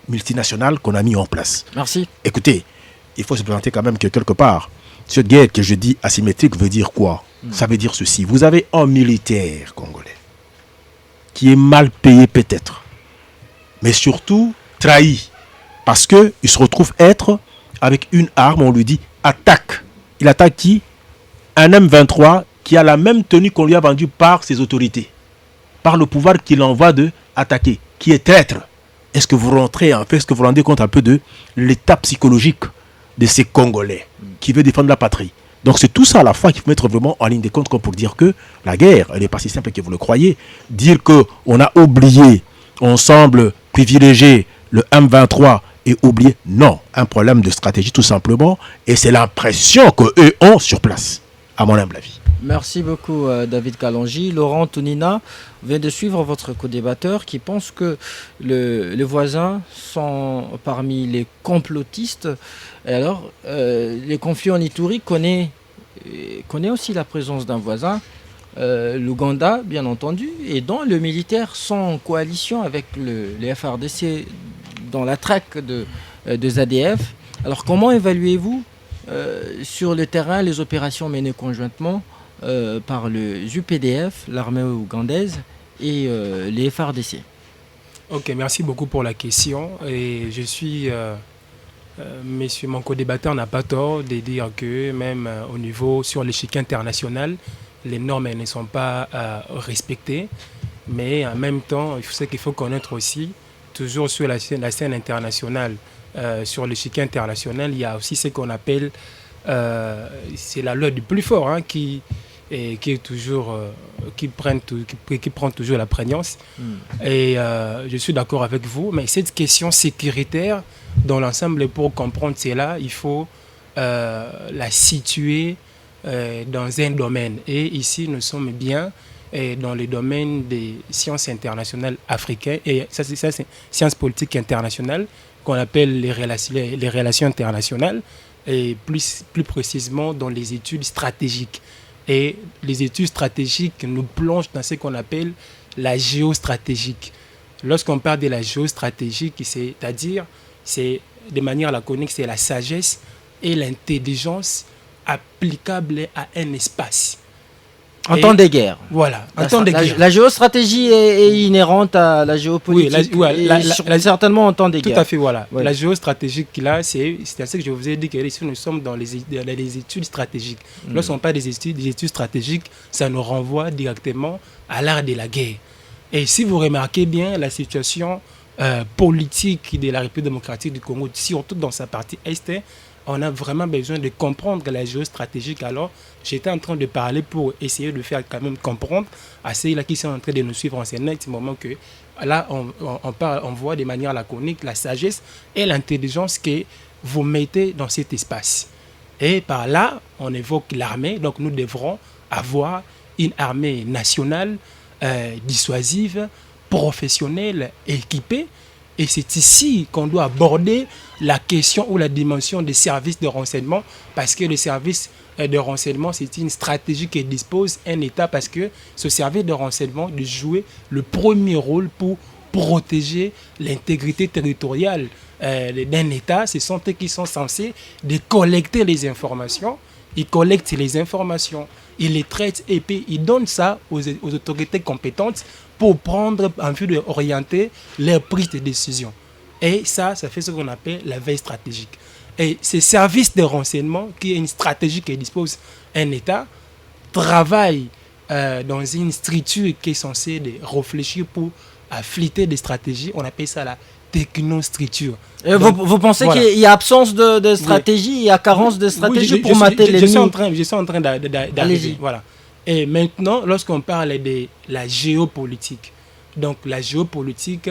multinationale qu'on a mis en place? Merci. Écoutez, il faut se présenter quand même que quelque part, cette guerre que je dis asymétrique veut dire quoi? Ça veut dire ceci. Vous avez un militaire congolais qui est mal payé peut-être, mais surtout trahi, parce qu'il se retrouve être avec une arme, on lui dit attaque. Il attaque qui? Un M23 qui a la même tenue qu'on lui a vendue par ses autorités, par le pouvoir qui l'envoie de attaquer, qui est traître. Est-ce que vous rentrez en fait, est-ce que vous vous rendez compte un peu de l'état psychologique de ces Congolais qui veulent défendre la patrie? Donc c'est tout ça à la fois qu'il faut mettre vraiment en ligne de compte comme pour dire que la guerre, elle n'est pas si simple que vous le croyez. Dire qu'on a oublié, on semble privilégier le M23 et oublier, non, un problème de stratégie tout simplement, et c'est l'impression qu'eux ont sur place, à mon humble avis. Merci beaucoup David Kalonji. Laurent Tounina vient de suivre votre co-débatteur qui pense que les voisins sont parmi les complotistes. Et alors, les conflits en Ituri connaît aussi la présence d'un voisin, l'Ouganda bien entendu, et dont le militaire sont en coalition avec les FRDC dans la traque de ZADF. Alors comment évaluez-vous sur le terrain les opérations menées conjointement par le UPDF, l'armée ougandaise et les FARDC? Ok, merci beaucoup pour la question. Et je suis, monsieur mon co-débatteur n'a pas tort de dire que même au niveau sur l'échiquier international, les normes ne sont pas respectées. Mais en même temps, ce qu'il faut connaître aussi, toujours sur la scène internationale, sur l'échiquier international, il y a aussi ce qu'on appelle, c'est la loi du plus fort hein, qui est toujours, qui prend toujours la prégnance. Et je suis d'accord avec vous, mais cette question sécuritaire, dans l'ensemble, pour comprendre cela, il faut la situer dans un domaine. Et ici, nous sommes bien dans le domaine des sciences internationales africaines, et ça c'est sciences politiques internationales, qu'on appelle les relations internationales, et plus précisément dans les études stratégiques. Et les études stratégiques nous plongent dans ce qu'on appelle la géostratégique. Lorsqu'on parle de la géostratégique, c'est-à-dire, c'est de manière laconique, c'est la sagesse et l'intelligence applicable à un espace. En temps de guerre. Voilà, en temps de guerre. La géostratégie est inhérente à la géopolitique, certainement en temps de guerre. Tout à fait, voilà. Ouais. La géostratégique, là, c'est à ce que je vous ai dit que ici, nous sommes dans les études stratégiques. Lorsqu'on parle des études stratégiques, ça nous renvoie directement à l'art de la guerre. Et si vous remarquez bien la situation politique de la République démocratique du Congo, surtout dans sa partie est, on a vraiment besoin de comprendre la géostratégie. Alors, j'étais en train de parler pour essayer de faire quand même comprendre à ceux-là qui sont en train de nous suivre en ce moment que là, on voit de manière laconique la sagesse et l'intelligence que vous mettez dans cet espace. Et par là, on évoque l'armée. Donc, nous devrons avoir une armée nationale dissuasive, professionnelle, équipée. Et c'est ici qu'on doit aborder la question ou la dimension des services de renseignement, parce que le service de renseignement, c'est une stratégie qui dispose un État, parce que ce service de renseignement doit jouer le premier rôle pour protéger l'intégrité territoriale d'un État. Ce sont eux qui sont censés de collecter les informations. Ils collectent les informations, ils les traitent et puis ils donnent ça aux autorités compétentes pour prendre en vue d'orienter leur prise de décision. Et ça fait ce qu'on appelle la veille stratégique. Et ces services de renseignement, qui est une stratégie que dispose un État, travaillent dans une structure qui est censée réfléchir pour affûter des stratégies. On appelle ça la technostructure. Vous pensez qu'il y a absence de stratégie, il y a carence de stratégie pour mater l'ennemi? Je suis en train d'arriver. Voilà. Et maintenant, lorsqu'on parle de la géopolitique, donc la géopolitique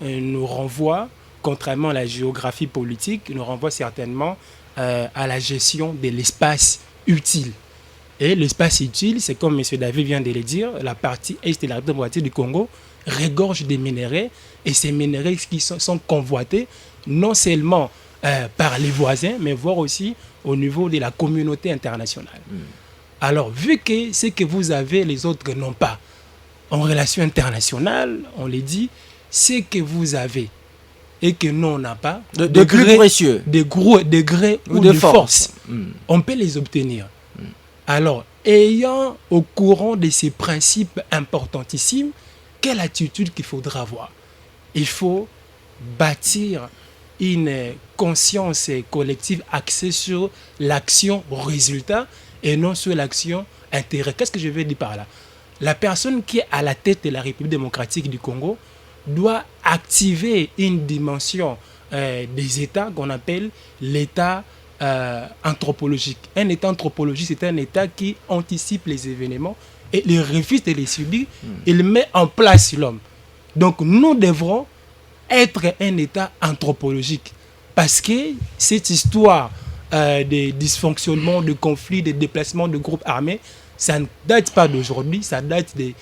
nous renvoie, contrairement à la géographie politique, nous renvoie certainement à la gestion de l'espace utile. Et l'espace utile, c'est comme M. David vient de le dire, la partie est de la République démocratique du Congo regorge des minerais, et ces minerais qui sont convoités non seulement par les voisins, mais voire aussi au niveau de la communauté internationale. Alors, vu que ce que vous avez, les autres n'ont pas, en relation internationale, on les dit, ce que vous avez et que nous, on n'a pas, de plus précieux, des degrés ou de force, on peut les obtenir. Alors, ayant au courant de ces principes importantissimes, quelle attitude qu'il faudra avoir? Il faut bâtir une conscience collective axée sur l'action résultat et non sur l'action intérêt. Qu'est-ce que je veux dire par là? La personne qui est à la tête de la République démocratique du Congo doit activer une dimension des États qu'on appelle l'État anthropologique. Un État anthropologique, c'est un État qui anticipe les événements et les refuse de les subir. Il met en place l'homme. Donc nous devrons être un État anthropologique, parce que cette histoire des dysfonctionnements, de conflits, de déplacements de groupes armés, ça ne date pas d'aujourd'hui, ça date de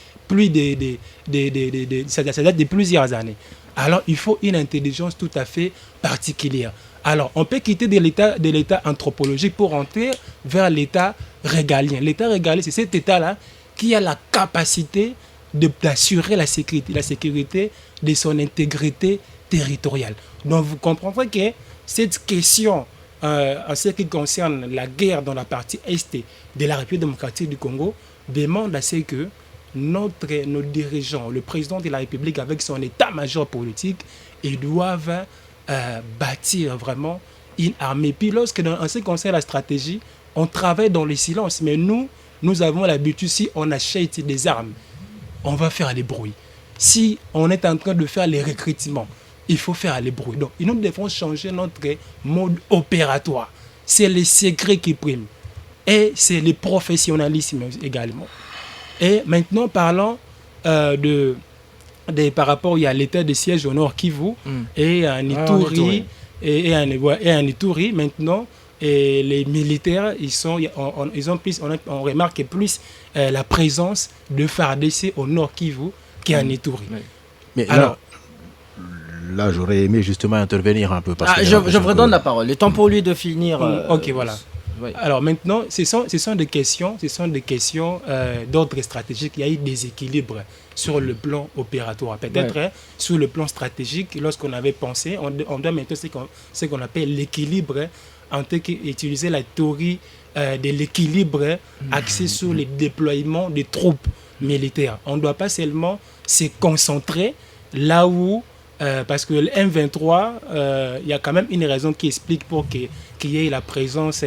plusieurs années. Alors il faut une intelligence tout à fait particulière. Alors on peut quitter de l'état anthropologique pour entrer vers l'état régalien. L'état régalien, c'est cet état-là qui a la capacité d'assurer la sécurité de son intégrité territoriale. Donc vous comprendrez que cette question en ce qui concerne la guerre dans la partie est de la République démocratique du Congo demande à ce que nos dirigeants, le président de la République avec son état-major politique, ils doivent bâtir vraiment une armée. Puis en ce qui concerne la stratégie, on travaille dans le silence, mais nous avons l'habitude, si on achète des armes, on va faire les bruits. Si on est en train de faire les recrutements, il faut faire les bruits. Donc, nous devons changer notre mode opératoire. C'est les secrets qui priment. Et c'est le professionnalisme également. Et maintenant, parlons par rapport à l'état de siège au Nord Kivu et en Ituri. Et en Ituri, maintenant, et les militaires, on remarque plus la présence de FARDC au Nord Kivu qu'en Ituri. Mais alors, là, j'aurais aimé justement intervenir un peu. Je vous redonne la parole. Le temps pour lui de finir. Ok, voilà. Oui. Alors maintenant, ce sont des questions d'ordre stratégique. Il y a eu des équilibres sur le plan opératoire. Peut-être sur le plan stratégique, lorsqu'on avait pensé, on doit maintenant ce qu'on appelle l'équilibre, en tant qu'utiliser la théorie de l'équilibre axé sur le déploiement des troupes militaires. On ne doit pas seulement se concentrer là où parce que le M23, il y a quand même une raison qui explique pour qu'il y ait la présence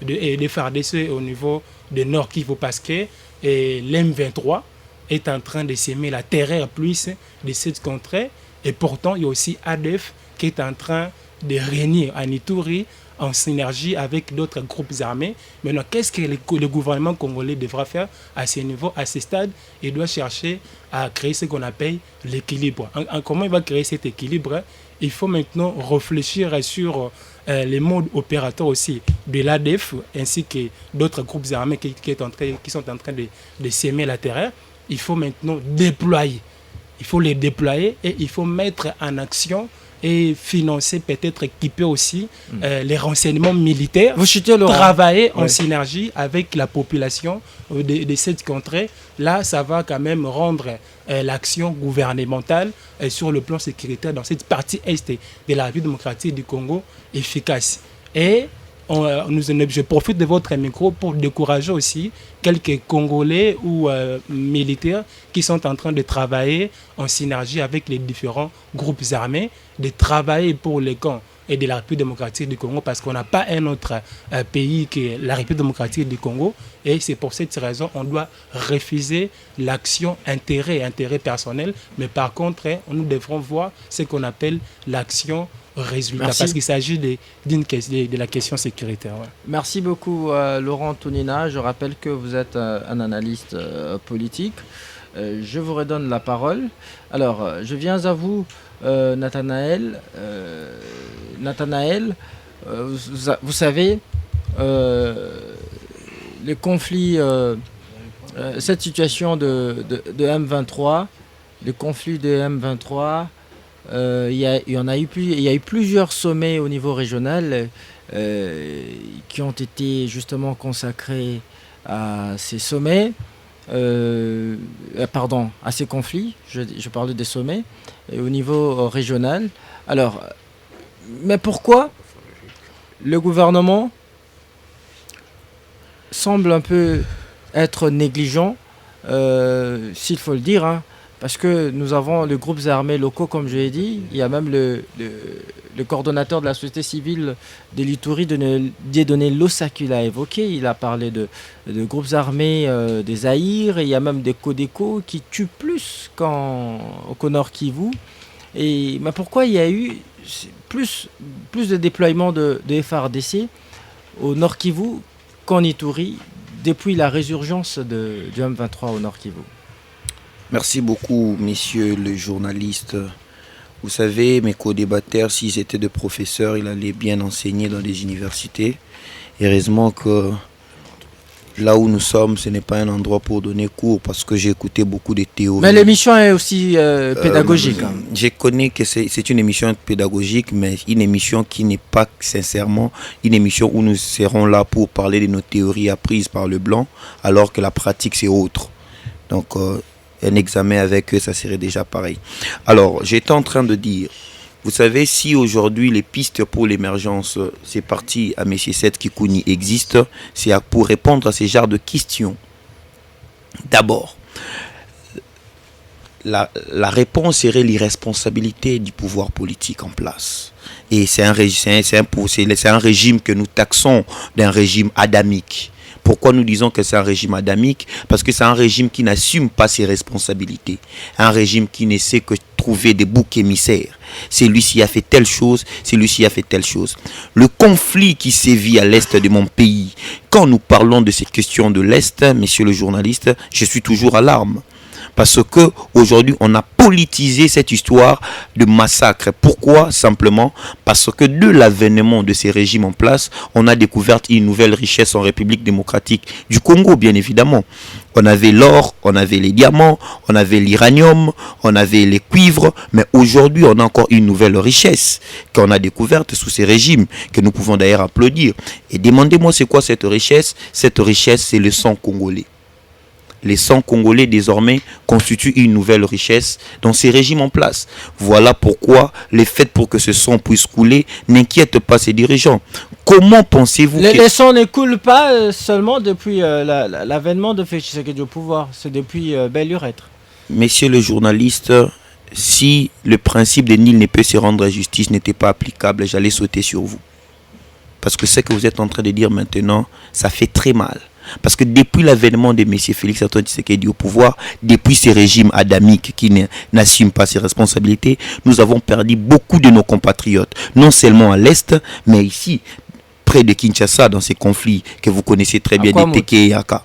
de FARDC au niveau de Nord Kivu, parce que l'M23 est en train de s'aimer la terreur plus de cette contrée, et pourtant il y a aussi ADF qui est en train de régner en Ituri en synergie avec d'autres groupes armés. Maintenant, qu'est-ce que le gouvernement congolais devra faire à ce niveau, à ce stade? Il doit chercher à créer ce qu'on appelle l'équilibre. Comment il va créer cet équilibre? il faut maintenant réfléchir sur les modes opérateurs aussi de l'ADF ainsi que d'autres groupes armés qui sont en train de s'aimer la terreur. Il faut maintenant déployer. Il faut les déployer et il faut mettre en action et financer, peut-être équiper aussi les renseignements militaires. Vous citez Laurent. Travailler en synergie avec la population de cette contrée. Là, ça va quand même rendre l'action gouvernementale sur le plan sécuritaire dans cette partie est de la République démocratique du Congo efficace. Et je profite de votre micro pour décourager aussi quelques Congolais ou militaires qui sont en train de travailler en synergie avec les différents groupes armés, de travailler pour les camps et de la République démocratique du Congo, parce qu'on n'a pas un autre pays que la République démocratique du Congo, et c'est pour cette raison on doit refuser l'action intérêt personnel, mais par contre nous devrons voir ce qu'on appelle l'action résultat. Merci. Parce qu'il s'agit de la question sécuritaire. Ouais. Merci beaucoup Laurent Tounina. Je rappelle que vous êtes un analyste politique. Je vous redonne la parole. Alors, je viens à vous, Nathanaël. Nathanaël, vous savez, les conflits, cette situation de M23, le conflit de M23, il y a eu plusieurs sommets au niveau régional qui ont été justement consacrés à ces sommets, à ces conflits, je parlais des sommets, au niveau régional. Alors, mais pourquoi le gouvernement semble un peu être négligent, s'il faut le dire, hein, parce que nous avons les groupes armés locaux, comme je l'ai dit. Il y a même le coordonnateur de la société civile de l'Ituri, Dieudonné Lossa, qui l'a évoqué. Il a parlé de groupes armés des Zaïre. Il y a même des Codeco qui tuent plus qu'au Nord Kivu. Mais pourquoi il y a eu plus de déploiement de FARDC au Nord Kivu qu'en Ituri depuis la résurgence du M23 au Nord Kivu? Merci beaucoup, messieurs le journaliste. Vous savez, mes co-débatteurs, s'ils étaient de professeurs, ils allaient bien enseigner dans des universités. Heureusement que là où nous sommes, ce n'est pas un endroit pour donner cours, parce que j'ai écouté beaucoup de théories. Mais l'émission est aussi pédagogique. Je connais que c'est une émission pédagogique, mais une émission qui n'est pas sincèrement une émission où nous serons là pour parler de nos théories apprises par le blanc, alors que la pratique c'est autre. Donc un examen avec eux, ça serait déjà pareil. Alors, j'étais en train de dire, vous savez, si aujourd'hui les pistes pour l'émergence, c'est parti à M. Seth Kikouni existent, c'est pour répondre à ces genres de questions. D'abord, la réponse serait l'irresponsabilité du pouvoir politique en place. Et c'est un régime que nous taxons d'un régime adamique. Pourquoi nous disons que c'est un régime adamique? Parce que c'est un régime qui n'assume pas ses responsabilités. Un régime qui ne sait que trouver des boucs émissaires. Celui-ci a fait telle chose, celui-ci a fait telle chose. Le conflit qui sévit à l'est de mon pays, quand nous parlons de ces questions de l'est, messieurs le journaliste, je suis toujours à larmes. Parce que aujourd'hui on a politisé cette histoire de massacre. Pourquoi? Simplement parce que de l'avènement de ces régimes en place, on a découvert une nouvelle richesse en République démocratique du Congo, bien évidemment. On avait l'or, on avait les diamants, on avait l'uranium, on avait les cuivres, mais aujourd'hui on a encore une nouvelle richesse qu'on a découverte sous ces régimes, que nous pouvons d'ailleurs applaudir. Et demandez-moi c'est quoi cette richesse? Cette richesse, c'est le sang congolais. Les sangs congolais désormais constituent une nouvelle richesse dans ces régimes en place. Voilà pourquoi les faits pour que ce sang puisse couler n'inquiètent pas ces dirigeants. Comment pensez-vous que... Les sangs ne coulent pas seulement depuis l'avènement de Félix Tshisekedi au pouvoir, c'est depuis belle lurette. Messieurs les journalistes, si le principe de nul ne peut se rendre à justice n'était pas applicable, j'allais sauter sur vous. Parce que ce que vous êtes en train de dire maintenant, ça fait très mal. Parce que depuis l'avènement de M. Félix Antoine Tshisekedi au pouvoir, depuis ces régimes adamiques qui n'assument pas ses responsabilités, nous avons perdu beaucoup de nos compatriotes, non seulement à l'Est, mais ici. près de Kinshasa dans ces conflits que vous connaissez très bien, Akwamut. des Teke et Yaka.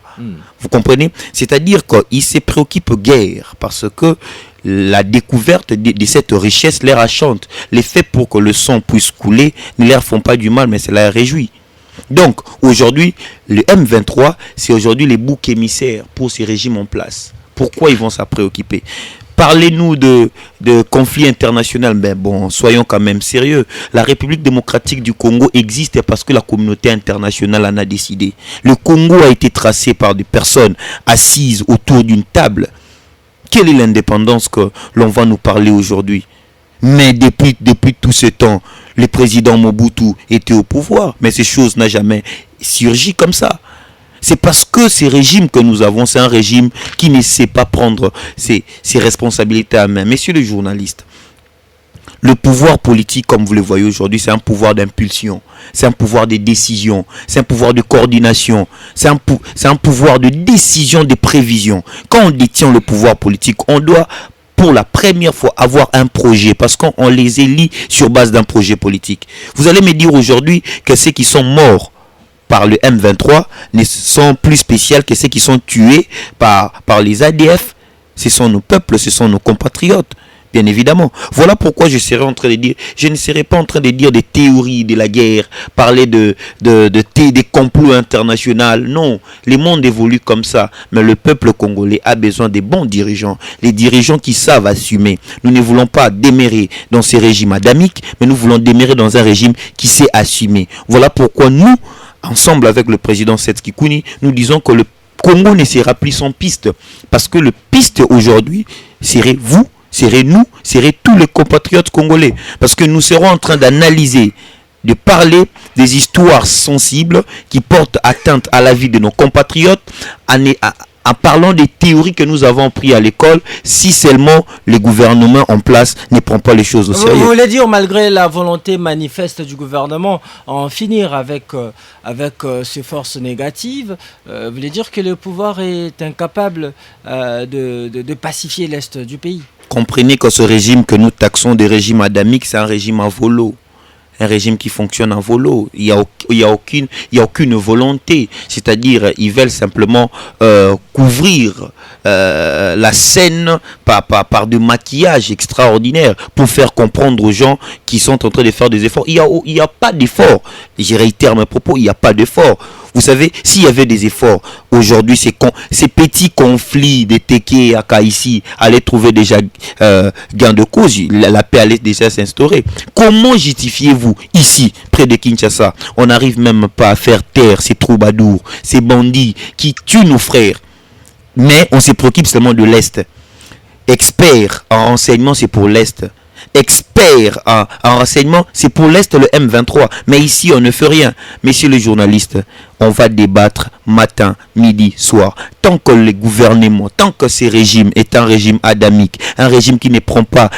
Vous comprenez? C'est-à-dire qu'il se préoccupe guère parce que la découverte de cette richesse leur achante. Les faits pour que le sang puisse couler ne leur font pas du mal, mais cela les réjouit. Donc, aujourd'hui, le M23, c'est aujourd'hui les boucs émissaires pour ces régimes en place. Pourquoi ils vont s'en préoccuper? Parlez-nous de conflits internationaux, mais bon, soyons quand même sérieux. La République démocratique du Congo existe parce que la communauté internationale en a décidé. Le Congo a été tracé par des personnes assises autour d'une table. Quelle est l'indépendance que l'on va nous parler aujourd'hui? Mais depuis tout ce temps, le président Mobutu était au pouvoir, mais ces choses n'ont jamais surgi comme ça. C'est parce que ces régimes que nous avons, c'est un régime qui ne sait pas prendre ses responsabilités à main. Messieurs les journalistes, le pouvoir politique, comme vous le voyez aujourd'hui, c'est un pouvoir d'impulsion, c'est un pouvoir de décision, c'est un pouvoir de coordination, c'est un pouvoir de décision, de prévision. Quand on détient le pouvoir politique, on doit pour la première fois avoir un projet, parce qu'on les élit sur base d'un projet politique. Vous allez me dire aujourd'hui que ceux qui sont morts par le M23 ne sont plus spéciaux que ceux qui sont tués par les ADF. Ce sont nos peuples, ce sont nos compatriotes, bien évidemment. Voilà pourquoi je ne serai pas en train de dire des théories de la guerre, parler des complots internationaux. Non, le monde évolue comme ça, mais le peuple congolais a besoin des bons dirigeants, les dirigeants qui savent assumer. Nous ne voulons pas démérer dans ces régimes adamiques, mais nous voulons démérer dans un régime qui sait assumer. Voilà pourquoi nous, ensemble avec le président Setski Kuni, nous disons que le Congo ne sera plus sans piste. Parce que le piste aujourd'hui serait vous, serait nous, serait tous les compatriotes congolais. Parce que nous serons en train d'analyser, de parler des histoires sensibles qui portent atteinte à la vie de nos compatriotes en parlant des théories que nous avons prises à l'école, si seulement le gouvernement en place ne prend pas les choses au sérieux. Vous voulez dire, malgré la volonté manifeste du gouvernement en finir avec ces forces négatives, vous voulez dire que le pouvoir est incapable de pacifier l'Est du pays? Comprenez que ce régime que nous taxons de régime adamique, c'est un régime à volo. Un régime qui fonctionne en volo. Il y a aucune volonté. C'est-à-dire, ils veulent simplement couvrir la scène par du maquillage extraordinaire pour faire comprendre aux gens qui sont en train de faire des efforts. Il n'y a pas d'effort. Je réitère mes propos, il n'y a pas d'effort. Vous savez, s'il y avait des efforts, aujourd'hui, ces petits conflits de Teke et Aka ici allaient trouver déjà gain de cause. La paix allait déjà s'instaurer. Comment justifiez-vous, ici, près de Kinshasa, on n'arrive même pas à faire taire ces troubadours, ces bandits qui tuent nos frères, mais on se préoccupe seulement de l'Est. Expert en renseignement, c'est pour l'Est. Expert en renseignement, c'est pour l'Est, le M23. Mais ici, on ne fait rien. Messieurs les journalistes, on va débattre matin, midi, soir. Tant que le gouvernement, tant que ce régime est un régime adamique, un régime qui ne prend pas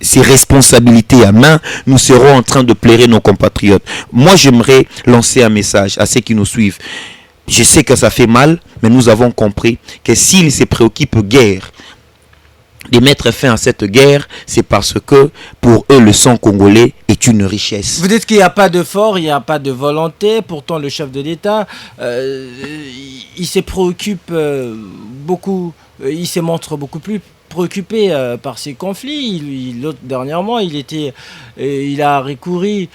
ses responsabilités à main, nous serons en train de plairer nos compatriotes. Moi, j'aimerais lancer un message à ceux qui nous suivent. Je sais que ça fait mal, mais nous avons compris que s'ils se préoccupent guère de mettre fin à cette guerre, c'est parce que pour eux le sang congolais est une richesse. Vous dites qu'il n'y a pas d'effort, il n'y a pas de volonté, pourtant le chef de l'État il se préoccupe beaucoup, il se montre beaucoup plus préoccupé par ces conflits. Dernièrement, il a recouru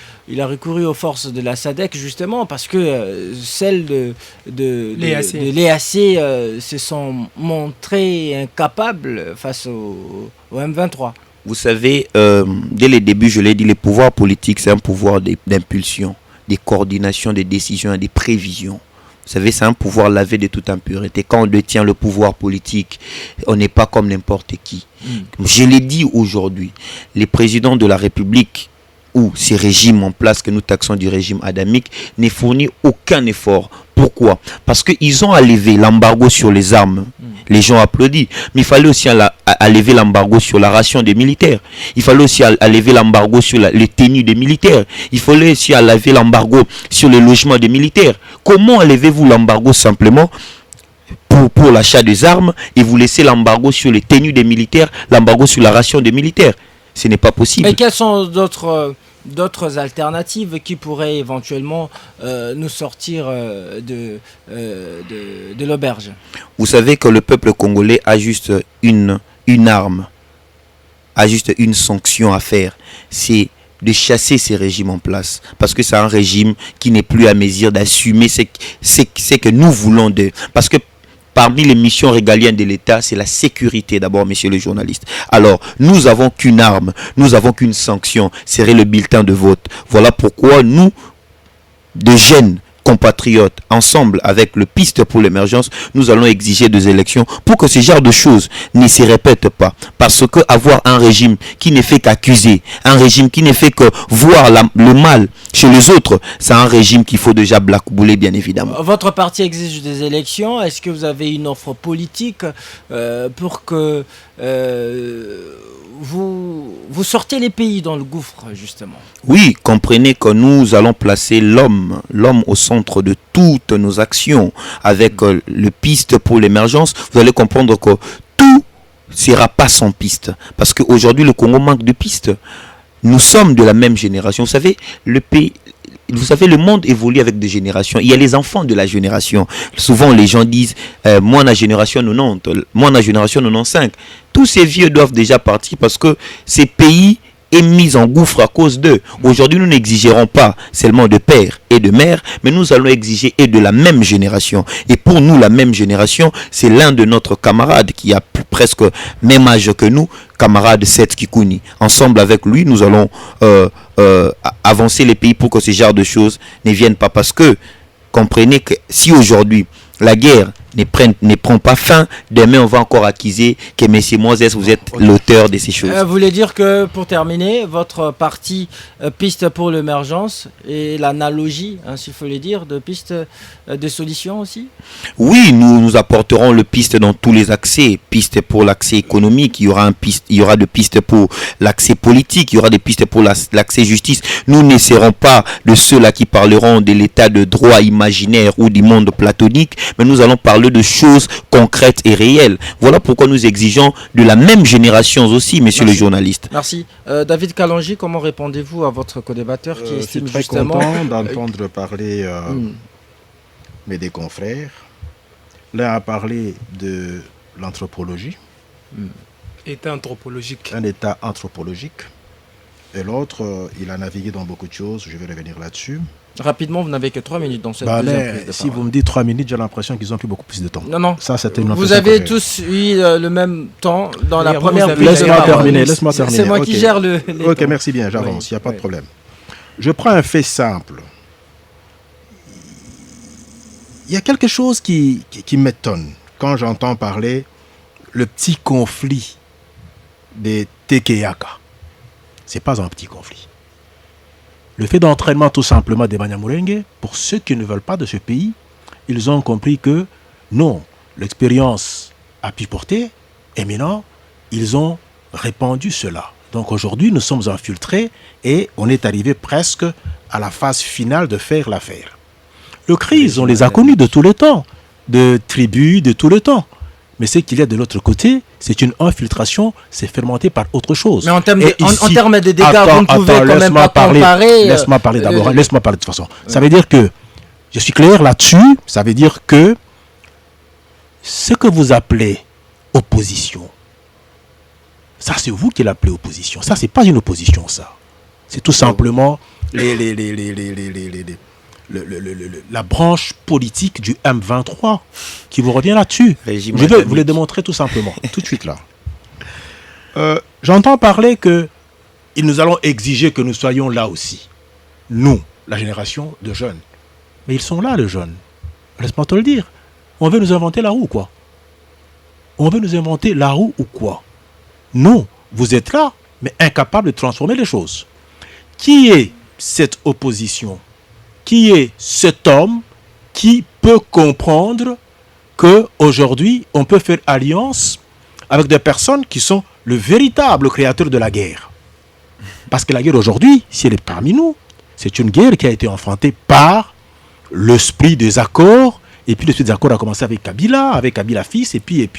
aux forces de la SADC justement parce que celles de l'EAC se sont montrées incapables face au M23. Vous savez, dès le début, je l'ai dit, le pouvoir politique, c'est un pouvoir d'impulsion, de coordination, de décisions et de prévisions. Vous savez, c'est un pouvoir lavé de toute impureté. Quand on détient le pouvoir politique, on n'est pas comme n'importe qui. Je l'ai dit aujourd'hui, les présidents de la République ou ces régimes en place que nous taxons du régime adamique ne fournissent aucun effort. Pourquoi? Parce qu'ils ont levé l'embargo sur les armes. Les gens applaudissent. Mais il fallait aussi lever l'embargo sur la ration des militaires. Il fallait aussi lever l'embargo sur les tenues des militaires. Il fallait aussi lever l'embargo sur les logements des militaires. Comment levez-vous l'embargo simplement pour l'achat des armes et vous laissez l'embargo sur les tenues des militaires, l'embargo sur la ration des militaires? Ce n'est pas possible. Mais quelles sont d'autres d'autres alternatives qui pourraient éventuellement nous sortir de l'auberge. Vous savez que le peuple congolais a juste une arme, a juste une sanction à faire, c'est de chasser ces régimes en place. Parce que c'est un régime qui n'est plus à mesure d'assumer ce que nous voulons de... Parce que parmi les missions régaliennes de l'État, c'est la sécurité d'abord, messieurs les journalistes. Alors, nous n'avons qu'une arme, nous n'avons qu'une sanction, c'est le bulletin de vote. Voilà pourquoi nous, de jeunes compatriotes, ensemble avec le Piste pour l'émergence, nous allons exiger des élections pour que ce genre de choses ne se répètent pas. Parce que avoir un régime qui ne fait qu'accuser, un régime qui ne fait que voir le mal chez les autres, c'est un régime qu'il faut déjà blackbouler, bien évidemment. Votre parti exige des élections. Est-ce que vous avez une offre politique pour que vous sortez les pays dans le gouffre, justement? Oui, comprenez que nous allons placer l'homme au centre de toutes nos actions. Avec le Piste pour l'émergence, vous allez comprendre que tout ne sera pas sans piste. Parce qu'aujourd'hui, le Congo manque de pistes. Nous sommes de la même génération. Vous savez, le monde évolue avec des générations. Il y a les enfants de la génération. Souvent, les gens disent moi, la génération 90, moi, la génération 95. Tous ces vieux doivent déjà partir parce que ces pays est mis en gouffre à cause d'eux. Aujourd'hui, nous n'exigerons pas seulement de père et de mère, mais nous allons exiger et de la même génération. Et pour nous, la même génération, c'est l'un de notre camarade qui a presque même âge que nous, camarade Seth Kikouni. Ensemble avec lui, nous allons avancer les pays pour que ce genre de choses ne viennent pas. Parce que, comprenez que si aujourd'hui, la guerre ne prend pas fin, demain on va encore accuser que M. Moses, vous êtes l'auteur de ces choses. Vous voulez dire que, pour terminer, votre parti Piste pour l'émergence et l'analogie, s'il faut le dire, de Piste de solutions aussi? Oui, nous apporterons le Piste dans tous les accès. Piste pour l'accès économique, il y aura des pistes pour l'accès politique, il y aura des pistes pour l'accès justice. Nous ne serons pas de ceux-là qui parleront de l'état de droit imaginaire ou du monde platonique, mais nous allons parler de choses concrètes et réelles. Voilà pourquoi nous exigeons de la même génération aussi, messieurs les journalistes. Merci. David Kalonji, comment répondez-vous à votre co-débatteur qui estime justement... Je suis très content d'entendre parler mes deux confrères. L'un a parlé de l'anthropologie. État anthropologique. Un état anthropologique. Et l'autre, il a navigué dans beaucoup de choses. Je vais revenir là-dessus. Rapidement, vous n'avez que 3 minutes dans cette deuxième prise de si vous me dites 3 minutes, j'ai l'impression qu'ils ont pris beaucoup plus de temps. Non. Ça, c'était une vous avez tous eu le même temps dans la première prise. Laisse-moi terminer. C'est moi qui gère les Ok, temps. merci bien, j'avance, il n'y a pas de problème. Je prends un fait simple. Il y a quelque chose qui m'étonne quand j'entends parler le petit conflit des Tekeyaka. Ce n'est pas un petit conflit. Le fait d'entraînement tout simplement des Banyamulenge, pour ceux qui ne veulent pas de ce pays, ils ont compris que non, l'expérience a pu porter, et maintenant, ils ont répandu cela. Donc aujourd'hui, nous sommes infiltrés et on est arrivé presque à la phase finale de faire l'affaire. Le crise, on les a connus de tous les temps, de tribus, de tout le temps. Mais ce qu'il y a de l'autre côté, c'est une infiltration, c'est fermenté par autre chose. Mais en termes de dégâts, vous ne pouvez quand même pas comparer... Laisse-moi parler d'abord, laisse-moi parler de toute façon. Ça veut dire que, je suis clair là-dessus, ça veut dire que ce que vous appelez opposition, ça c'est vous qui l'appelez opposition. Ça, c'est pas une opposition, ça. C'est tout simplement la branche politique du M23 qui vous revient là-dessus. Je vais vous le démontrer tout simplement, tout de suite là. J'entends parler que nous allons exiger que nous soyons là aussi. Nous, la génération de jeunes. Mais ils sont là, les jeunes. Laisse-moi te le dire. On veut nous inventer la roue ou quoi? On veut nous inventer la roue ou quoi? Non, vous êtes là, mais incapables de transformer les choses. Qui est cette opposition? Qui est cet homme qui peut comprendre qu'aujourd'hui, on peut faire alliance avec des personnes qui sont le véritable créateur de la guerre? Parce que la guerre aujourd'hui, si elle est parmi nous, c'est une guerre qui a été enfantée par l'esprit des accords. Et puis l'esprit des accords a commencé avec Kabila fils, et puis.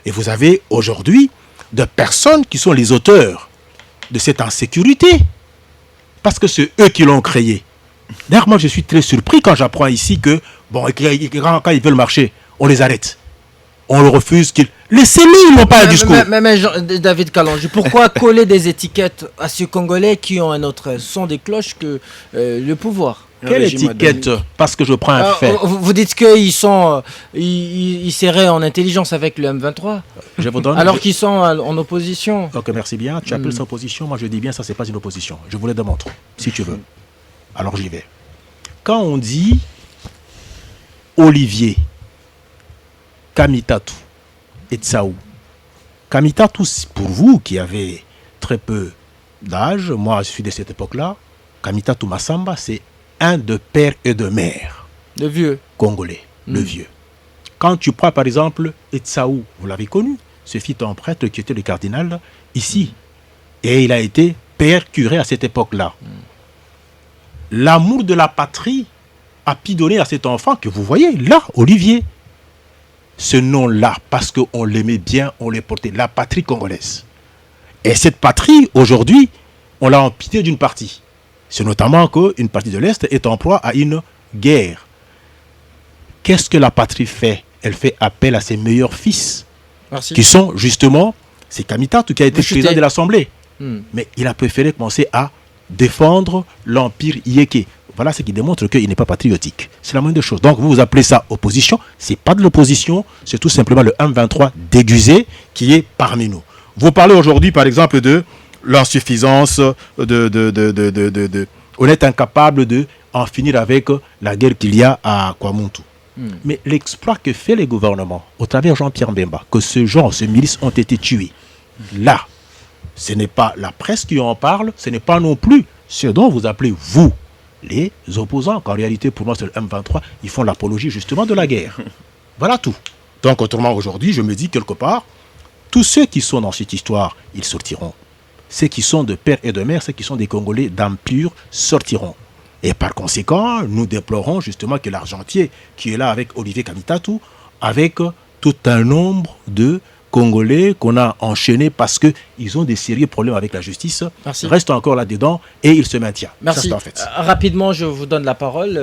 Et vous avez aujourd'hui des personnes qui sont les auteurs de cette insécurité. parce que c'est eux qui l'ont créé. D'ailleurs, moi, je suis très surpris quand j'apprends ici que, bon, quand ils veulent marcher, on les arrête. On le refuse. Laissez-les, ils n'ont pas un discours. Mais David Kalonji, pourquoi coller des étiquettes à ces Congolais qui ont un autre son des cloches que le pouvoir? Quelle étiquette? Parce que je prends un fait. Vous dites qu'ils sont, ils seraient en intelligence avec le M23. Je vous donne. Alors qu'ils sont en opposition. Ok, merci bien. Tu appelles ça opposition. Moi, je dis bien, ça, c'est pas une opposition. Je vous le démontre, si tu veux. Alors, j'y vais. Quand on dit Olivier, Kamitatu et Tsaou. Kamitatu, pour vous qui avez très peu d'âge, moi, je suis de cette époque-là. Kamitatu Massamba, c'est un de père et de mère. Le vieux. Congolais, le vieux. Quand tu prends par exemple Etsaou, vous l'avez connu, ce fut un prêtre qui était le cardinal ici. Et il a été père curé à cette époque-là. L'amour de la patrie a pu donner à cet enfant que vous voyez là, Olivier. Ce nom-là, parce qu'on l'aimait bien, on l'ait porté, la patrie congolaise. Et cette patrie, aujourd'hui, on l'a amputée d'une partie. C'est notamment qu'une partie de l'Est est en proie à une guerre. Qu'est-ce que la patrie fait? Elle fait appel à ses meilleurs fils, qui sont justement, c'est Kamitatu qui a été président de l'Assemblée. Mais il a préféré commencer à défendre l'Empire Yéké. Voilà ce qui démontre qu'il n'est pas patriotique. C'est la moindre des choses. Donc vous appelez ça opposition. Ce n'est pas de l'opposition, c'est tout simplement le M23 déguisé qui est parmi nous. Vous parlez aujourd'hui par exemple de l'insuffisance on est incapable de en finir avec la guerre qu'il y a à Kwamuntu. Mais l'exploit que fait les gouvernements au travers Jean-Pierre Mbemba, que ces milices ont été tués, là, ce n'est pas la presse qui en parle, ce n'est pas non plus ce dont vous appelez vous, les opposants, qu'en réalité pour moi c'est le M23, ils font l'apologie justement de la guerre. Voilà tout. Donc autrement aujourd'hui, je me dis quelque part, tous ceux qui sont dans cette histoire, ils sortiront. Ceux qui sont de père et de mère, ceux qui sont des Congolais d'âme pure, sortiront. Et par conséquent, nous déplorons justement que l'argentier qui est là avec Olivier Kamitatu, avec tout un nombre de Congolais qu'on a enchaînés parce qu'ils ont des sérieux problèmes avec la justice, restent encore là-dedans et ils se maintiennent. Merci. Ça, en fait. Rapidement, je vous donne la parole.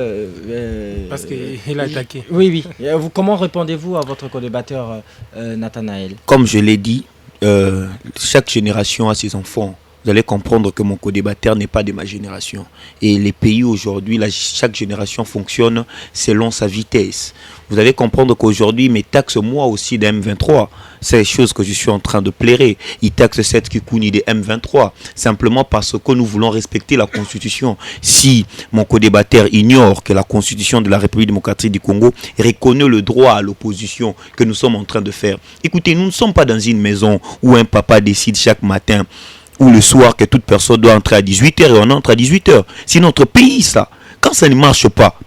Parce qu'il a attaqué. Oui. Comment répondez-vous à votre co-débatteur Nathanaël? Comme je l'ai dit, chaque génération a ses enfants. Vous allez comprendre que mon co-débatteur n'est pas de ma génération. Et les pays aujourd'hui, chaque génération fonctionne selon sa vitesse. Vous allez comprendre qu'aujourd'hui, mes taxes, moi aussi, de M23, c'est les choses que je suis en train de plairer. Ils taxent cette Kikuni de M23, simplement parce que nous voulons respecter la Constitution. Si mon co-débatteur ignore que la Constitution de la République démocratique du Congo reconnaît le droit à l'opposition que nous sommes en train de faire. Écoutez, nous ne sommes pas dans une maison où un papa décide chaque matin ou le soir que toute personne doit entrer à 18h et on entre à 18h. C'est notre pays, ça. Quand ça ne marche pas,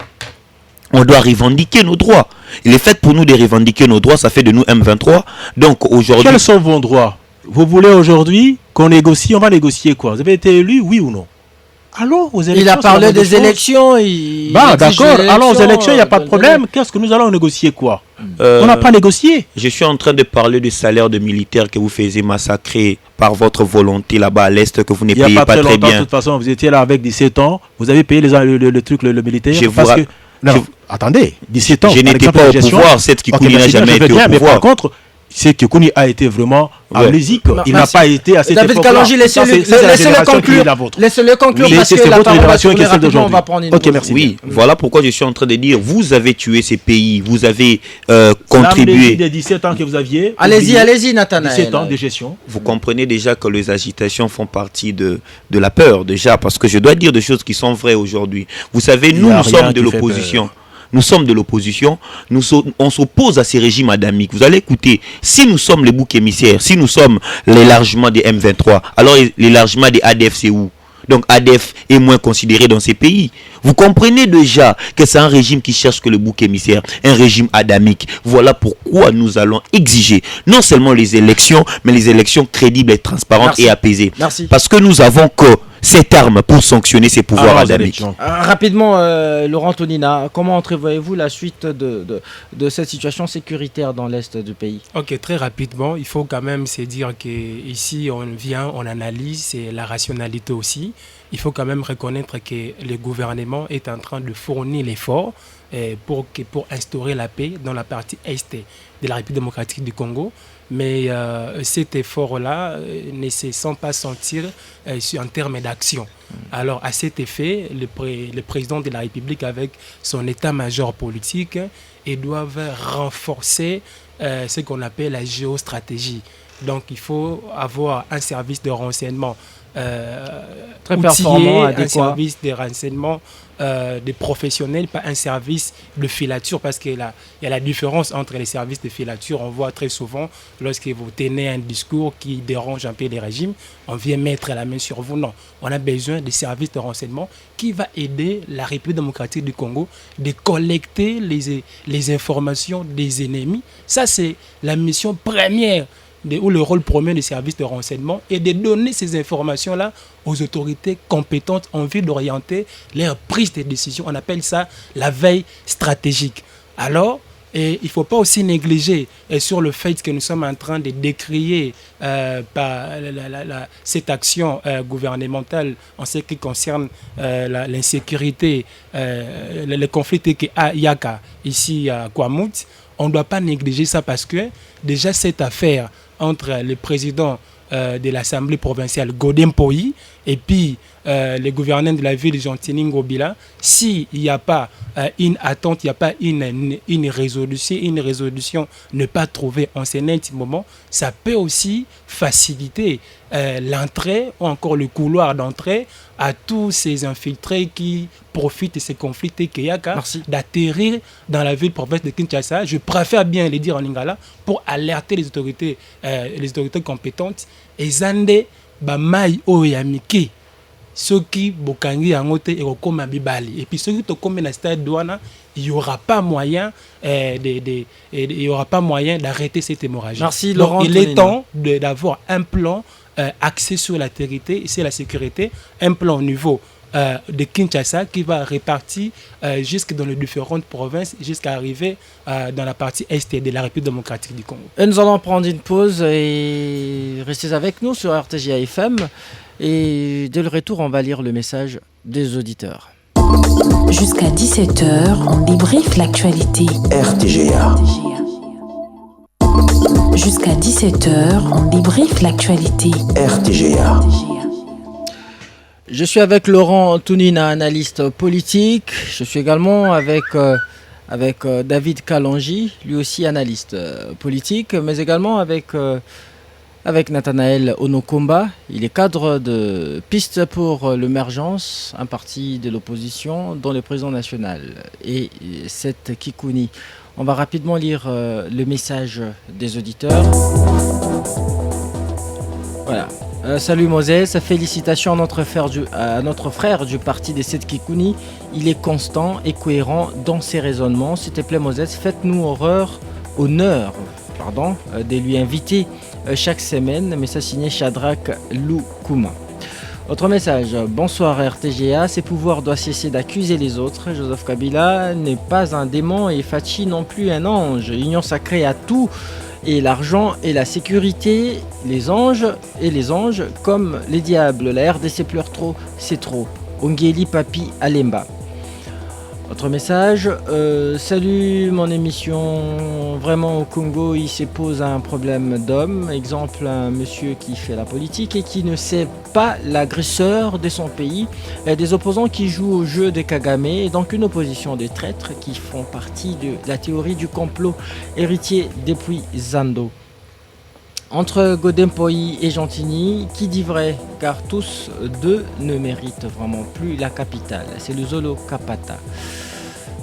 on doit revendiquer nos droits. Il est fait pour nous de revendiquer nos droits, ça fait de nous M23. Donc aujourd'hui... Quels sont vos droits? Vous voulez aujourd'hui qu'on négocie? On va négocier quoi? Vous avez été élu, oui ou non? Allons aux élections. Il a parlé des élections. D'accord, allons aux élections, il n'y a pas de problème. Qu'est-ce que nous allons négocier quoi? On n'a pas négocié. Je suis en train de parler du salaire de militaires que vous faisiez massacrer par votre volonté là-bas à l'Est, que vous ne payez pas très bien. De toute façon, vous étiez là avec 17 ans, vous avez payé le truc, le militaire. Attendez, 17 ans. Je n'étais pas au pouvoir, cette Kikuni n'a jamais été au pouvoir. Mais par contre, c'est que Kikuni a été vraiment amnésique. Il n'a pas été à cette époque-là. David Kalonji, laissez-le conclure. Laissez-le conclure parce que la parole va tourner rapidement, on va prendre une pause. Merci. Oui, voilà pourquoi je suis en train de dire, vous avez tué ces pays, vous avez contribué. Des 17 ans que vous aviez. Allez-y, Nathanaël. 17 ans de gestion. Vous comprenez déjà que les agitations font partie de la peur, déjà, parce que je dois dire des choses qui sont vraies aujourd'hui. Vous savez, nous sommes de l'opposition. Nous sommes de l'opposition, on s'oppose à ces régimes adamiques. Vous allez écouter, si nous sommes les boucs émissaires, si nous sommes l'élargement des M23, alors l'élargement des ADF c'est où? Donc ADF est moins considéré dans ces pays. Vous comprenez déjà que c'est un régime qui cherche que le bouc émissaire, un régime adamique. Voilà pourquoi nous allons exiger non seulement les élections, mais les élections crédibles et transparentes et apaisées. Merci. Parce que nous avons que cette arme pour sanctionner ces pouvoirs adamiques. Rapidement, Laurent Tonina, comment entrevoyez-vous la suite de cette situation sécuritaire dans l'Est du pays? Ok, très rapidement, il faut quand même se dire qu'ici, on vient, on analyse, c'est la rationalité aussi. il faut quand même reconnaître que le gouvernement est en train de fournir l'effort pour instaurer la paix dans la partie est de la République démocratique du Congo. Mais cet effort-là ne se sent pas sentir en termes d'action. Alors, à cet effet, le président de la République, avec son état-major politique, ils doivent renforcer ce qu'on appelle la géostratégie. Donc, il faut avoir un service de renseignement très performant, un service de renseignement des professionnels, pas un service de filature, parce qu'il y a la différence entre les services de filature. On voit très souvent, lorsque vous tenez un discours qui dérange un peu les régimes, on vient mettre la main sur vous. Non, on a besoin de services de renseignement qui va aider la République démocratique du Congo de collecter les informations des ennemis. Ça, c'est la mission première ou le rôle premier des services de renseignement, et de donner ces informations-là aux autorités compétentes en vue d'orienter leur prise de décision. On appelle ça la veille stratégique. Alors, il ne faut pas aussi négliger sur le fait que nous sommes en train de décrier cette action gouvernementale en ce qui concerne l'insécurité, le conflit à Yaka, ici à Kwamut. On ne doit pas négliger ça, parce que déjà cette affaire entre le président de l'Assemblée provinciale, Godem Poyi, et puis le gouverneur de la ville, Gentini Ngobila, s'il n'y a pas une attente, il n'y a pas une résolution ne pas trouvée en ce moment, ça peut aussi faciliter l'entrée ou encore le couloir d'entrée à tous ces infiltrés qui profitent de ces conflits Keyaka d'atterrir dans la ville province de Kinshasa. Je préfère bien le dire en lingala pour alerter les autorités compétentes. Et zande bamai oyamiki soki bokangi yangote et okoma bibali. Et puis ceux qui tokomé na stade douana, il y aura pas moyen d'arrêter cette hémorragie. Merci, donc Laurent. Il est temps d'avoir un plan axé sur la sécurité, un plan au niveau de Kinshasa qui va répartir jusque dans les différentes provinces jusqu'à arriver dans la partie est de la République démocratique du Congo. Et nous allons prendre une pause et restez avec nous sur RTGA FM. Et dès le retour, on va lire le message des auditeurs. Jusqu'à 17h, on débriefe l'actualité. RTGA. Jusqu'à 17h, on débriefe l'actualité. RTGA. Je suis avec Laurent Tounina, analyste politique. Je suis également avec David Kalonji, lui aussi analyste politique, mais également avec Nathanaël Onokomba. Il est cadre de Piste pour l'émergence, un parti de l'opposition dont le président national est Seth Kikouni. On va rapidement lire le message des auditeurs. Voilà. Salut Moses, félicitations à notre frère du parti des Seth Kikouni. Il est constant et cohérent dans ses raisonnements. S'il te plaît Moses, faites-nous honneur de lui inviter chaque semaine. Message signé Shadrach Loukouma. Autre message, bonsoir RTGA, ses pouvoirs doivent cesser d'accuser les autres. Joseph Kabila n'est pas un démon et Fachi non plus un ange. Union sacrée à tout, et l'argent et la sécurité, les anges comme les diables. La RDC pleure trop, c'est trop. Ongeli Papi Alemba. Autre message, salut mon émission, vraiment au Congo il se pose un problème d'homme, exemple un monsieur qui fait la politique et qui ne sait pas l'agresseur de son pays, des opposants qui jouent au jeu de Kagame et donc une opposition de traîtres qui font partie de la théorie du complot héritier depuis Zando. Entre Godem Poyi et Gentini, qui dit vrai, car tous deux ne méritent vraiment plus la capitale. C'est le Zolo Kapata.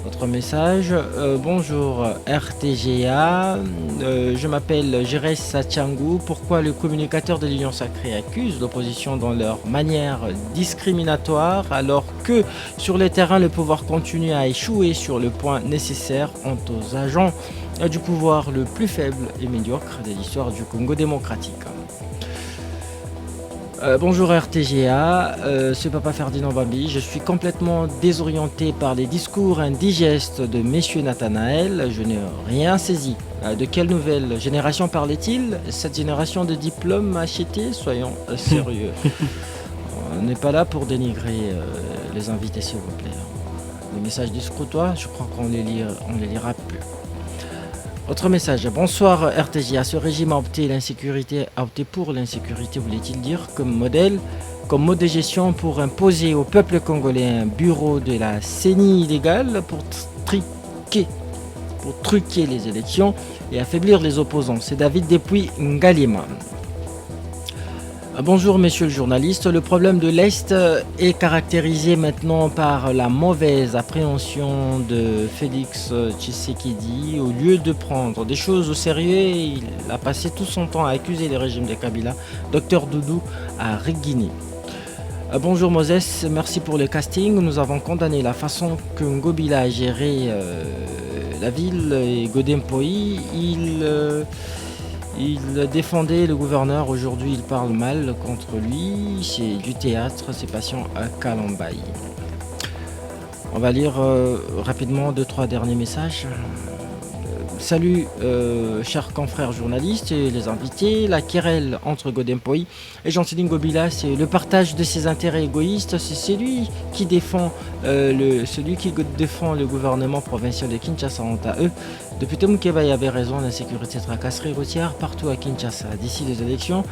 Autre message, bonjour RTGA, je m'appelle Jerez Sachangu. Pourquoi le communicateur de l'Union Sacrée accuse l'opposition dans leur manière discriminatoire alors que sur le terrain le pouvoir continue à échouer sur le point nécessaire aux agents du pouvoir le plus faible et médiocre de l'histoire du Congo démocratique. Bonjour RTGA, c'est Papa Ferdinand Bambi. Je suis complètement désorienté par les discours indigestes de Monsieur Nathanaël. Je n'ai rien saisi. De quelle nouvelle génération parlait-il? Cette génération de diplômes achetés? Soyons sérieux. n'est pas là pour dénigrer les invités, s'il vous plaît. Les messages du scrutoire, je crois qu'on les lira plus. Autre message. Bonsoir RTJA. Ce régime a opté pour l'insécurité, voulait-il dire, comme mode de gestion pour imposer au peuple congolais un bureau de la CENI illégale pour truquer les élections et affaiblir les opposants. C'est David depuis Ngalima. Bonjour monsieur le journaliste, le problème de l'Est est caractérisé maintenant par la mauvaise appréhension de Félix Tshisekedi. Au lieu de prendre des choses au sérieux, il a passé tout son temps à accuser le régime de Kabila. Docteur Doudou à Rigini. Bonjour Moses, merci pour le casting. Nous avons condamné la façon que Ngobila a géré la ville et Godempoï. Il défendait le gouverneur, aujourd'hui il parle mal contre lui, c'est du théâtre, c'est patient à Kalambaye. On va lire rapidement 2-3 derniers messages. Salut chers confrères journalistes et les invités. La querelle entre Godempoï et Gentilin Ngobila, c'est le partage de ses intérêts égoïstes. C'est celui qui défend le gouvernement provincial de Kinshasa honte à eux. Député Moukeba avait raison, l'insécurité, tracasserie routière partout à Kinshasa. D'ici les élections,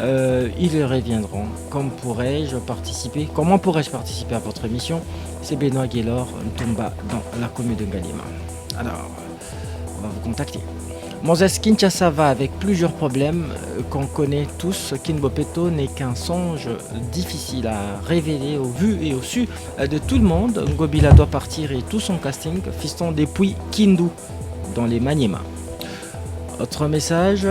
ils reviendront. Comment pourrais-je participer à votre émission? C'est Benoît Guélor, Ntomba, dans la commune de Ngalima. Alors, on va vous contacter. Moses, Kinshasa va avec plusieurs problèmes qu'on connaît tous. Kinbopeto n'est qu'un songe difficile à révéler au vu et au su de tout le monde. Ngobila doit partir et tout son casting, fiston depuis Kindu, dans les Maniema. Autre message,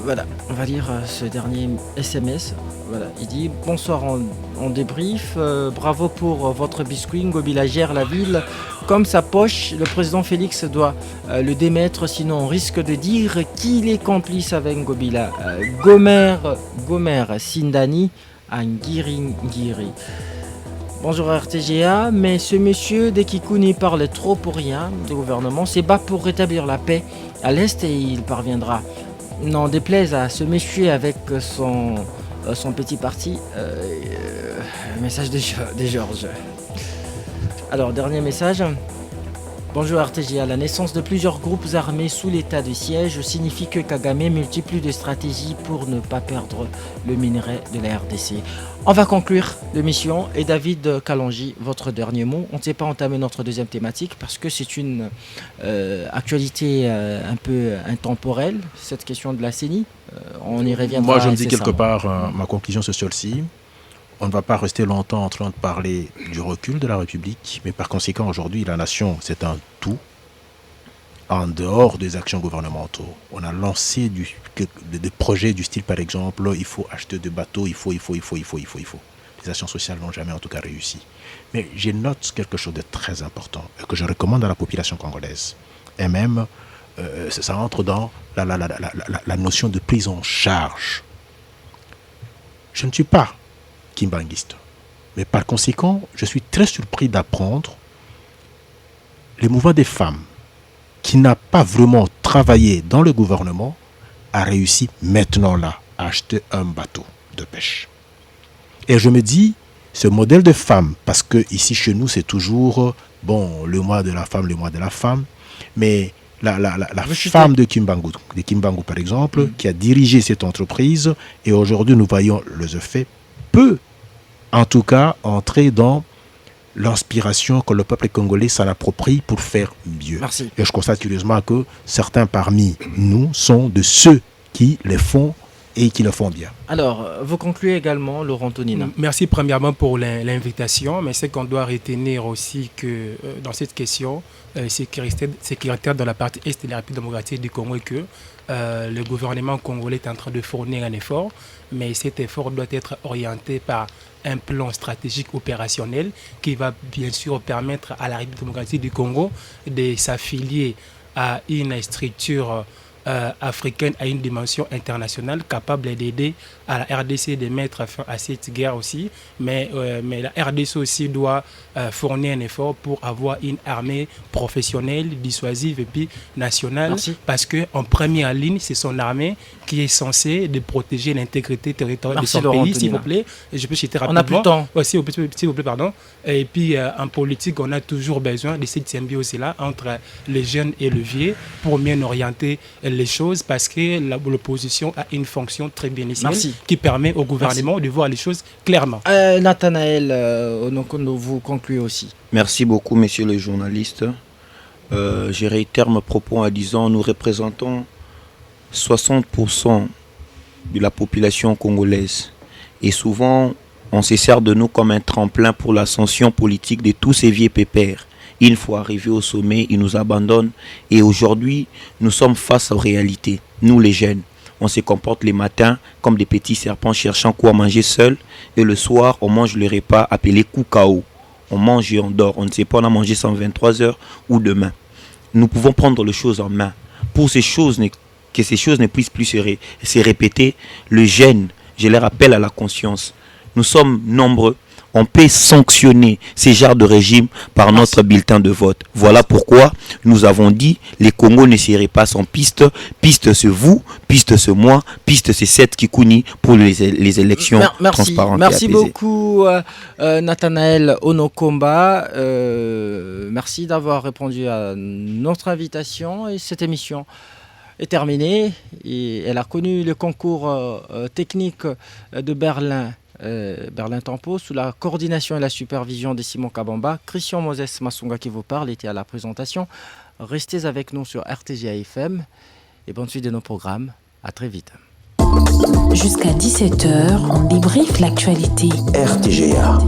voilà, on va lire ce dernier SMS. Voilà, il dit bonsoir en débrief, bravo pour votre biscuit, Ngobila gère la ville comme sa poche, le président Félix doit le démettre, sinon on risque de dire qu'il est complice avec Ngobila. Gomer Sindani à Ngiri. Bonjour RTGA, mais ce monsieur Dekikouni parle trop pour rien du gouvernement, c'est bas pour rétablir la paix à l'Est et il parviendra. N'en déplaise à se méfier avec son petit parti. Message de Georges. Alors, dernier message. Bonjour RTGA. La naissance de plusieurs groupes armés sous l'état de siège signifie que Kagame multiplie des stratégies pour ne pas perdre le minerai de la RDC. On va conclure l'émission. Et David Kalonji, votre dernier mot. On ne sait pas entamer notre deuxième thématique parce que c'est une actualité un peu intemporelle, cette question de la CENI. On y reviendra. Moi, je me dis quelque part, ma conclusion c'est celle-ci. On ne va pas rester longtemps en train de parler du recul de la République, mais par conséquent, aujourd'hui, la nation, c'est un tout, en dehors des actions gouvernementaux. On a lancé des projets du style, par exemple, il faut acheter des bateaux, il faut. Les actions sociales n'ont jamais, en tout cas, réussi. Mais je note quelque chose de très important, que je recommande à la population congolaise. Et même, ça entre dans la notion de prise en charge. Je ne suis pas kimbanguiste. Mais par conséquent, je suis très surpris d'apprendre le mouvement des femmes qui n'a pas vraiment travaillé dans le gouvernement a réussi maintenant là à acheter un bateau de pêche. Et je me dis, ce modèle de femme, parce que ici chez nous c'est toujours, le mois de la femme, mais la femme de Kimbangu par exemple, qui a dirigé cette entreprise, et aujourd'hui nous voyons les effets, peut en tout cas entrer dans l'inspiration que le peuple congolais s'en approprie pour faire mieux. Merci. Et je constate curieusement que certains parmi nous sont de ceux qui les font et qui le font bien. Alors, vous concluez également, Laurent Tonina. Merci premièrement pour l'invitation, mais ce qu'on doit retenir aussi que dans cette question sécuritaire dans la partie est de la République démocratique du Congo, que le gouvernement congolais est en train de fournir un effort, mais cet effort doit être orienté par un plan stratégique opérationnel qui va bien sûr permettre à la République démocratique du Congo de s'affilier à une structure africaine a une dimension internationale capable d'aider à la RDC de mettre fin à cette guerre aussi. Mais la RDC aussi doit fournir un effort pour avoir une armée professionnelle, dissuasive et puis nationale. Merci. Parce qu'en première ligne, c'est son armée qui est censée de protéger l'intégrité territoriale de son pays, s'il vous plaît. Et je peux citer rapidement. On n'a plus le temps. S'il vous plaît, pardon. Et puis en politique, on a toujours besoin de cette symbiose-là entre les jeunes et le vieux pour bien orienter les choses, parce que l'opposition a une fonction très bien initiale qui permet au gouvernement de voir les choses clairement. Nathanaël Onokondo, vous concluez aussi. Merci beaucoup, monsieur le journaliste. Je réitère mes propos en disant nous représentons 60% de la population congolaise. Et souvent, on se sert de nous comme un tremplin pour l'ascension politique de tous ces vieux pépères. Une fois arrivés au sommet, ils nous abandonnent. Et aujourd'hui, nous sommes face aux réalités. Nous, les jeunes, on se comporte les matins comme des petits serpents cherchant quoi manger seuls. Et le soir, on mange le repas appelé Koukao. On mange et on dort. On ne sait pas, on a mangé 123 heures ou demain. Nous pouvons prendre les choses en main. Pour que ces choses ne puissent plus se répéter, le jeune, je les rappelle à la conscience. Nous sommes nombreux. On peut sanctionner ces genres de régime par notre bulletin de vote. Voilà pourquoi nous avons dit les Congos ne seraient pas sans piste. Piste c'est vous, piste c'est moi, piste c'est cette Kikouni pour les élections transparentes. Merci beaucoup Nathanaël Onokomba. Merci d'avoir répondu à notre invitation et cette émission est terminée. Et elle a connu le concours technique de Berlin Tempo sous la coordination et la supervision de Simon Kabamba. Christian Moses Masunga qui vous parle était à la présentation. Restez avec nous sur RTGA FM et bonne suite de nos programmes. À très vite. Jusqu'à 17h, on débriefe l'actualité. RTGA.